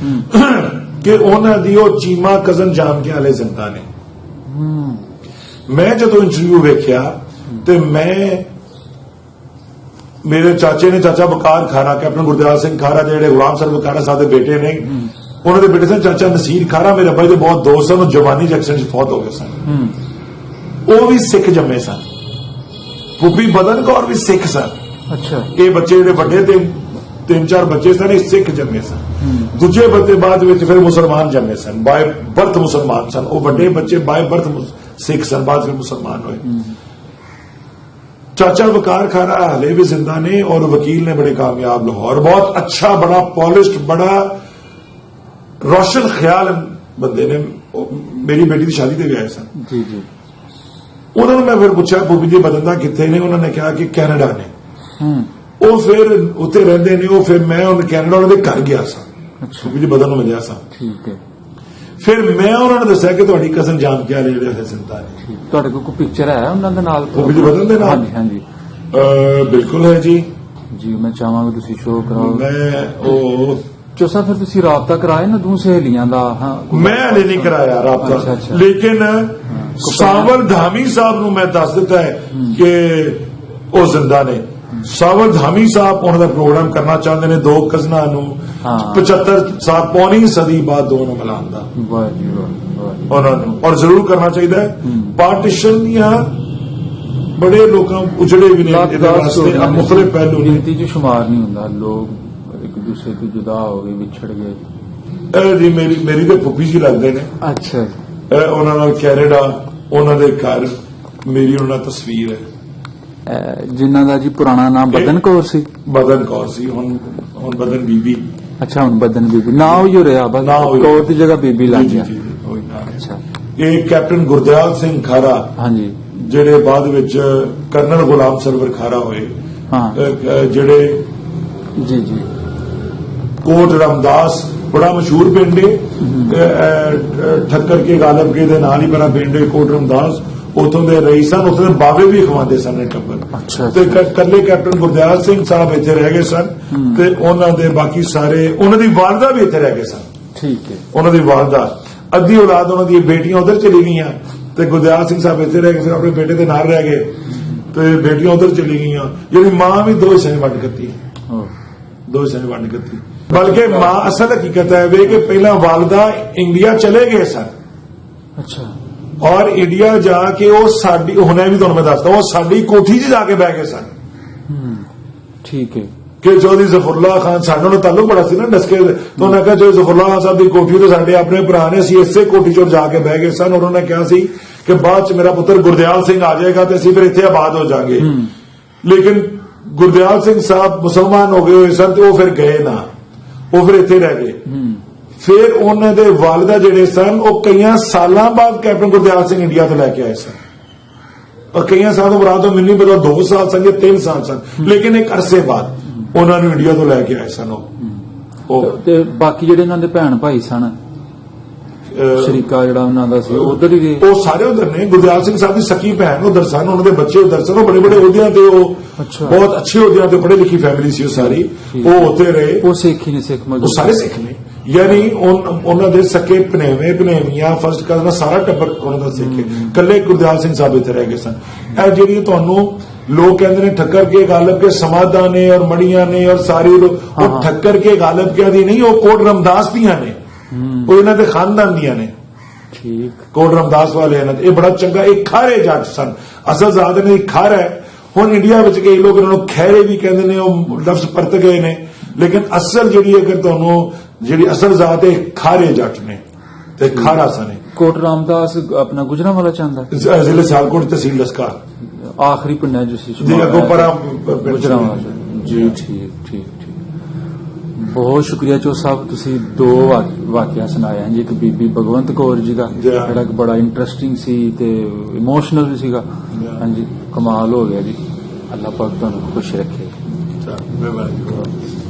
Speaker 1: ਕਿ ਉਹਨਾਂ ਦੀ ਉਹ ਚੀਮਾ ਕਜ਼ਨ ਜਾਣ ਕੇ ਹਲੇ ਜ਼ਿੰਦਾ ਨੇ। ਮੈਂ ਜਦੋਂ ਇੰਟਰਵਿਊ ਵੇਖਿਆ ਤੇ ਮੇਰੇ ਚਾਚੇ ਨੇ, ਚਾਚਾ ਬਕਾਰ ਖਾਰਾ, ਕੈਪਟਨ ਗੁਰਦਿਆਲ ਸਿੰਘ ਖਾਰਾ ਜਿਹੜੇ ਗੁਲਾਮ ਸਰਵਰ ਖਾਰਾ ਸਾਹਿਬ ਦੇ ਬੇਟੇ ਨੇ, ਉਹਨਾਂ ਦੇ ਬੇਟੇ ਸਨ ਚਾਚਾ ਨਸੀਰ ਖਾਰਾ, ਮੇਰੇ ਅੱਬਾ ਜੀ ਦੇ ਬਹੁਤ ਦੋਸਤ ਸਨ, ਉਹ ਜਵਾਨੀ ਜੈਕਸ਼ਨ ਚ ਫੌਤ ਹੋ ਗਏ ਸਨ। ਉਹ ਵੀ ਸਿੱਖ ਜੰਮੇ ਸਨ, ਫੁੱਫੀ ਬਦਨ ਕੌਰ ਵੀ ਸਿੱਖ ਸਨ।
Speaker 2: ਅੱਛਾ
Speaker 1: ਇਹ ਬੱਚੇ ਜਿਹੜੇ ਵੱਡੇ ਤੇ 3-4 ਬੱਚੇ ਸਨ, ਇਹ ਸਿੱਖ ਜੰਮੇ ਸਨ। ਦੂਜੇ ਬੱਚੇ ਬਾਅਦ ਵਿੱਚ ਫਿਰ ਮੁਸਲਮਾਨ ਜੰਮੇ ਸਨ, ਬਾਏ ਬਰਥ ਮੁਸਲਮਾਨ ਸਨ। ਉਹ ਵੱਡੇ ਬੱਚੇ ਬਾਏ ਬਰਥ ਸਿੱਖ ਸਨ, ਬਾਅਦ ਵਿੱਚ ਮੁਸਲਮਾਨ ਹੋਏ। ਚਾਚਾ ਵਕਾਰ ਖਾਰਾ ਹਲੇ ਵੀ ਜ਼ਿੰਦਾ ਨੇ ਔਰ ਵकील ने बड़े कामयाब लाहौर, बहुत अच्छा, बड़ा पॉलिश्ड, बड़ा रोशन ख्याल बंदे ने। मेरी बेटी की शादी ते भी आए सन।
Speaker 2: ਜੀ ਜੀ
Speaker 1: उन्होंने मैं फिर पूछा फूफी जी बदनदा कितने ने, उन्होंने कहा कि कैनेडा ने। वो फिर उत्ते रहंदे ने, वो फिर मैं कैनेडा उन्होंने घर गया सा,
Speaker 2: ਅੱਛਾ
Speaker 1: फूफी जी बदन मिलिया सा।
Speaker 2: ਠੀਕ ਹੈ
Speaker 1: फिर मैं उन्होंने दस्या कि तुहाडी कजन जान के वाले ਜਿਹੜੇ ਜ਼ਿੰਦਾ ਨੇ।
Speaker 2: ਤੁਹਾਡੇ ਕੋਲ ਕੋਈ ਪਿਕਚਰ ਹੈ ਉਹਨਾਂ ਦੇ ਨਾਲ
Speaker 1: ਫੁੱਫੀ ਜੀ ਬਦਨ ਦੇ ਨਾਲ?
Speaker 2: ਹਾਂਜੀ ਹਾਂਜੀ
Speaker 1: ਬਿਲਕੁਲ ਹੈ ਜੀ।
Speaker 2: ਜੀ ਮੈਂ ਚਾਹਾਂਗਾ ਤੁਸੀਂ ਸ਼ੋਅ ਕਰਾਓ।
Speaker 1: ਮੈਂ ਉਹ
Speaker 2: ਚੋਸਾ ਫਿਰ ਤੁਸੀਂ ਰਾਬਤਾ ਕਰਾਏ ਨਾ ਦੋ ਸਹੇਲੀਆਂ ਦਾ? ਹਾਂ
Speaker 1: ਮੈਂ ਹਲੇ ਨਹੀਂ ਕਰਾਇਆ
Speaker 2: ਅੱਛਾ,
Speaker 1: ਰਾਬਤਾ,
Speaker 2: ਅੱਛਾ।
Speaker 1: ਲੇਕਿਨ ਸਾਵਲ ਧਾਮੀ ਸਾਹਿਬ ਨੂੰ ਮੈਂ ਦੱਸ ਦਿੱਤਾ ਹੈ ਕਿ ਉਹ ਜ਼ਿੰਦਾ ਨੇ। ਸਾਵਲ ਧਾਮੀ ਸਾਹਿਬ ਉਹਨਾਂ ਦਾ ਪ੍ਰੋਗਰਾਮ ਕਰਨਾ ਚਾਹੁੰਦੇ ਨੇ, ਦੋ ਕਜ਼ਨਾਂ ਨੂੰ
Speaker 2: ਹਾਂ।
Speaker 1: 75 ਸਾਲ, ਪੌਣੀ ਸਦੀ ਬਾਅਦ ਦੋਨੋਂ ਮਿਲਾਉਣ ਦਾ
Speaker 2: ਵਾਹ ਜੀ ਵਾਹ
Speaker 1: ਉਹਨਾਂ ਨੂੰ, ਔਰ ਜ਼ਰੂਰ ਕਰਨਾ ਚਾਹੀਦਾ ਹੈ। ਪਾਰਟੀਸ਼ਨ ਦੀਆਂ ਬੜੇ ਲੋਕਾਂ ਉਜੜੇ ਵੀ ਨੇ ਇਹਦੇ ਵਾਸਤੇ, ਆ ਮੁਖਤਲਿਫ ਪਹਿਲੂ ਨੇ।
Speaker 2: ਗਿਣਤੀ ਚ ਸ਼ੁਮਾਰ ਨਹੀਂ ਹੁੰਦਾ, ਲੋਕ ਇੱਕ ਦੂਸਰੇ ਤੋਂ ਜੁਦਾ ਹੋ ਗਏ, ਵਿਛੜ ਗਏ।
Speaker 1: ਇਹ ਜੀ ਮੇਰੀ ਤੇ ਫੁੱਫੀ ਜੀ ਲੱਗਦੇ ਨੇ।
Speaker 2: ਅੱਛਾ
Speaker 1: ਇਹ ਉਹਨਾਂ ਨਾਲ ਕੈਨੇਡਾ, ਉਹਨਾਂ ਦੇ ਘਰ ਮੇਰੀ ਉਹਨਾਂ ਨਾਲ ਤਸਵੀਰ ਹੈ।
Speaker 2: ਜਿਨ੍ਹਾਂ ਦਾ ਜੀ ਪੁਰਾਣਾ ਨਾਮ ਬਦਨ ਕੌਰ ਸੀ।
Speaker 1: ਬਦਨ ਕੌਰ ਸੀ, ਹੁਣ ਬਦਨ ਬੀਬੀ।
Speaker 2: ਅੱਛਾ ਹੁਣ ਬਦਨ ਬੀਬੀ ਨਾ ਹੋਈ ਹੋ ਰਿਹਾ, ਬਸ
Speaker 1: ਨਾ ਹੋਈ।
Speaker 2: ਕੌਰ ਦੀ ਜਗ੍ਹਾ ਬੀਬੀ ਲੱਗ
Speaker 1: ਜੀ,
Speaker 2: ਗਿਆ।
Speaker 1: ਜੀ, ਉਹੀ ਨਾਂ ਹੈ।
Speaker 2: ਅੱਛਾ
Speaker 1: ਇਹ ਕੈਪਟਨ ਗੁਰਦਿਆਲ ਸਿੰਘ ਖਾਰਾ,
Speaker 2: ਹਾਂਜੀ
Speaker 1: ਜਿਹੜੇ ਬਾਅਦ ਵਿੱਚ ਕਰਨਲ ਗੁਲਾਮ ਸਰਵਰ ਖਾਰਾ ਹੋਏ,
Speaker 2: ਹਾਂ
Speaker 1: ਜਿਹੜੇ
Speaker 2: ਜੀ ਜੀ
Speaker 1: ਕੋਟ ਰਾਮਦਾਸ ਬੜਾ ਮਸ਼ਹੂਰ ਪਿੰਡ ਹੈ, ਠੱਕਰ ਕੇ ਗਾਲਬ ਕੇ ਦੇ ਨਾਲ ਹੀ ਬੜਾ ਪਿੰਡ ਹੈ ਕੋਟ ਰਾਮਦਾਸ। ਉਥੋਂ ਦੇ ਰਈਸ ਸਨ, ਉੱਥੇ ਦੇ ਬਾਵੇ ਵੀ ਖਵਾਉਂਦੇ ਸਨ ਟੱਬਰ।
Speaker 2: ਅੱਛਾ
Speaker 1: ਤੇ ਕੱਲੇ ਕੈਪਟਨ ਗੁਰਦਿਆਲ ਸਿੰਘ ਸਾਹਿਬ ਇੱਥੇ ਰਹਿ ਗਏ ਸਨ, ਤੇ ਉਹਨਾਂ ਦੇ ਬਾਕੀ ਸਾਰੇ, ਉਹਨਾਂ ਦੀ ਵਾਲਦਾ ਵੀ ਇੱਥੇ ਰਹਿ ਗਏ ਸਨ।
Speaker 2: ਠੀਕ ਹੈ
Speaker 1: ਉਹਨਾਂ ਦੀ ਵਾਲਦਾ, ਅੱਧੀ ਔਲਾਦ ਉਹਨਾਂ ਦੀਆਂ ਬੇਟੀਆਂ ਉਧਰ ਚਲੀ ਗਈਆਂ, ਤੇ ਗੁਰਦਿਆਲ ਸਿੰਘ ਸਾਹਿਬ ਇੱਥੇ ਰਹਿ ਗਏ, ਫਿਰ ਆਪਣੇ ਬੇਟੇ ਦੇ ਨਾਲ ਰਹਿ ਗਏ, ਤੇ ਬੇਟੀਆਂ ਉਧਰ ਚਲੀ ਗਈਆਂ। ਜਿਹੜੀ ਮਾਂ ਵੀ ਦੋ ਹਿੱਸਿਆਂ 'ਚ ਵੰਡ ਕੀਤੀ,
Speaker 2: ਉਹ
Speaker 1: ਦੋ ਹਿੱਸਿਆਂ 'ਚ ਵੰਡ ਕੀਤੀ। ਬਲਕਿ ਮਾਂ, ਅਸਲ ਹਕੀਕਤ ਹੈ ਵੇ ਕਿ ਪਹਿਲਾਂ ਵਾਲਦਾ ਇੰਡੀਆ ਚਲੇ ਗਏ ਸਨ,
Speaker 2: ਅੱਛਾ
Speaker 1: ਔਰ ਇੰਡੀਆ ਜਾ ਕੇ ਉਹ ਸਾਡੀ, ਹੁਣੇ ਵੀ ਤੁਹਾਨੂੰ ਮੈਂ ਦੱਸਦਾ, ਉਹ ਸਾਡੀ ਕੋਠੀ 'ਚ ਜਾ ਕੇ ਬਹਿ ਗਏ ਸਨ।
Speaker 2: ਠੀਕ ਹੈ
Speaker 1: ਕਿ ਚੌਧਰੀ ਜ਼ਫਰੁੱਲਾ ਖਾਨ, ਸਾਡੇ ਨਾਲ ਤਾਲੁਕ ਬੜਾ ਸੀ ਨਾ ਡਸਕੇ ਦੇ, ਤਾਂ ਉਹਨਾਂ ਕਿਹਾ ਚੌਧਰੀ ਜ਼ਫਰੁੱਲਾ ਖਾਨ ਸਾਹਿਬ ਦੀ ਕੋਠੀ ਤੇ ਸਾਡੇ ਆਪਣੇ ਭਰਾ ਨੇ, ਅਸੀਂ ਇਸੇ ਕੋਠੀ 'ਚ ਜਾ ਕੇ ਬਹਿ ਗਏ ਸਨ। ਉਹਨਾਂ ਨੇ ਕਿਹਾ ਸੀ ਕਿ ਬਾਅਦ 'ਚ ਮੇਰਾ ਪੁੱਤਰ ਗੁਰਦਿਆਲ ਸਿੰਘ ਆ ਜਾਏਗਾ ਤੇ ਅਸੀਂ ਫਿਰ ਇੱਥੇ ਆਬਾਦ ਹੋ ਜਾਾਂਗੇ। ਲੇਕਿਨ ਗੁਰਦਿਆਲ ਸਿੰਘ ਸਾਹਿਬ ਮੁਸਲਮਾਨ ਹੋ ਗਏ ਹੋਏ ਸਨ, ਤੇ ਉਹ ਫਿਰ ਗਏ ਨਾ, ਉਹ ਫਿਰ ਇੱਥੇ ਰਹਿ ਗਏ। ਫਿਰ ਉਹਨਾਂ ਦੇ ਵਾਲਿਦਾ ਜਿਹੜੇ ਸਨ, ਉਹ ਕਈਆਂ ਸਾਲਾਂ ਬਾਅਦ ਕੈਪਟਨ ਗੁਰਦਿਆਲ ਸਿੰਘ ਇੰਡੀਆ ਤੋਂ ਲੈ ਕੇ ਆਏ ਸਨ, ਔਰ ਕਈਆਂ ਸਾਲਾਂ ਤੋਂ ਬਾਅਦ ਮੈਨੂੰ ਨਹੀਂ ਪਤਾ 2 ਸਾਲ ਸਨ ਜਾਂ 3 ਸਾਲ ਸਨ, ਲੇਕਿਨ ਇੱਕ ਅਰਸੇ ਬਾਅਦ ਉਹਨਾਂ ਨੂੰ ਇੰਡੀਆ ਤੋਂ ਲੈ ਕੇ ਆਏ ਸਨ। ਉਹ
Speaker 2: ਤੇ ਬਾਕੀ ਜਿਹੜੇ ਇਹਨਾਂ ਦੇ ਭੈਣ ਭਾਈ ਸਨ, ਸ਼ਰੀਕਾ ਜਿਹੜਾ ਉਹਨਾਂ ਦਾ ਸੀ, ਉਧਰ ਹੀ ਗਏ?
Speaker 1: ਉਹ ਸਾਰੇ ਉਧਰ ਨੇ। ਗੁਰਦਿਆਲ ਸਿੰਘ ਸਾਹਿਬ ਦੀ ਸਕੀ ਭੈਣ ਉਧਰ ਸਨ, ਉਹਨਾਂ ਦੇ ਬੱਚੇ ਉਧਰ ਸਨ, ਉਹ ਬੜੇ ਬੜੇ ਅਹੁਦਿਆਂ ਤੇ, ਉਹ
Speaker 2: ਅੱਛਾ।
Speaker 1: ਬਹੁਤ ਅੱਛੇ ਅਹੁਦਿਆਂ ਤੇ, ਪੜ੍ਹੇ ਲਿਖੀ ਫੈਮਿਲੀ ਸੀ ਉਹ ਸਾਰੀ, ਉਹ ਉੱਥੇ ਰਹੇ।
Speaker 2: ਉਹ ਸਿੱਖ ਹੀ ਨੇ, ਸਿੱਖ
Speaker 1: ਉਹ
Speaker 2: ਮਜ਼ਦੂਰ
Speaker 1: ਸਾਰੇ ਸਿੱਖ ਨੇ, ਯਾਨੀ ਉਹਨਾਂ ਦੇ ਸਕੇ ਭਨੇਵੀਆਂ ਫਸਟ ਕਜ਼ਨ ਸਾਰਾ ਟੱਬਰ ਉਹਨਾਂ ਦਾ ਸਿੱਖ ਹੈ। ਕੱਲੇ ਗੁਰਦਿਆਲ ਸਿੰਘ ਸਾਹਿਬ ਇੱਥੇ ਰਹਿ ਗਏ ਸਨ। ਇਹ ਜਿਹੜੀ ਤੁਹਾਨੂੰ ਲੋਕ ਕਹਿੰਦੇ ਨੇ ਠੱਕਰ ਕੇ ਗਾਲਬ ਕੇ ਸਮਾਧਾਂ ਨੇ ਔਰ ਮੜੀਆਂ ਨੇ ਔਰ ਸਾਰੀ, ਉਹ ਠੱਕਰ ਕੇ ਗਾਲਬ ਕਿਆ ਦੀ ਨਹੀਂ, ਉਹ ਕੋਟ ਰਾਮਦਾਸ ਦੀਆਂ ਨੇ, ਉਹ ਇਹਨਾਂ ਦੇ ਖਾਨਦਾਨ ਦੀਆਂ ਨੇ।
Speaker 2: ਠੀਕ
Speaker 1: ਕੋਟ ਰਾਮਦਾਸ ਵਾਲੇ ਇਹਨਾਂ ਦੇ, ਇਹ ਬੜਾ ਚੰਗਾ, ਇਹ ਖਾਰੇ ਜੱਟ ਸਨ। ਅਸਲ ਜ਼ਾਤ ਨੇ ਖਾਰ ਹੈ। ਹੁਣ ਇੰਡੀਆ ਵਿੱਚ ਕਈ ਲੋਕ ਇਹਨਾਂ ਨੂੰ ਖੈਰੇ ਵੀ ਕਹਿੰਦੇ ਨੇ, ਉਹ ਲਫ਼ਜ਼ ਪਰਤ ਗਏ ਨੇ, ਲੇਕਿਨ ਅਸਲ ਜਿਹੜੀ ਅਗਰ ਤੁਹਾਨੂੰ ਜਿਹੜੀ ਅਸਲ ਜ਼ਾਤ ਹੈ, ਖਾਰੇ ਜੱਟ ਨੇ ਤੇ ਖਾਰਾ ਸਨ।
Speaker 2: ਕੋਟ ਰਾਮਦਾਸ ਆਪਣਾ ਗੁਜਰਾਂ ਵਾਲਾ ਚਾਹੁੰਦਾ,
Speaker 1: ਜ਼ਿਲ੍ਹੇ ਸਿਆਲਕੋਟ, ਤਹਿਸੀਲ ਲਸਕਾਰ,
Speaker 2: ਆਖਰੀ ਪਿੰਡਾਂ ਜੋ ਸੀ
Speaker 1: ਜੀ ਅੱਗੋਂ ਪਰਾਂ
Speaker 2: ਗੁਜਰਾਂ ਵਾਲਾ। ਜੀ ਠੀਕ ਠੀਕ ਠੀਕ। ਬਹੁਤ ਸ਼ੁਕਰੀਆ ਚੋ ਸਾਹਿਬ, ਤੁਸੀਂ ਦੋ ਵਾਕਿਆ ਸੁਣਾਏ ਹਨ ਜੀ। ਇੱਕ ਬੀਬੀ ਭਗਵੰਤ ਕੌਰ ਜੀ ਦਾ
Speaker 1: ਜੀ।
Speaker 2: ਜਿਹੜਾ ਕਿ ਬੜਾ ਇੰਟਰਸਟਿੰਗ ਸੀ ਤੇ ਇਮੋਸ਼ਨਲ ਵੀ ਸੀਗਾ।
Speaker 1: ਜੀ।
Speaker 2: ਹਾਂਜੀ, ਕਮਾਲ ਹੋ ਗਿਆ ਜੀ। ਅੱਲਾਹ ਪਾਕ ਤੁਹਾਨੂੰ ਖੁਸ਼ ਰੱਖੇ।
Speaker 1: ਮਿਹਰਬਾਨੀ।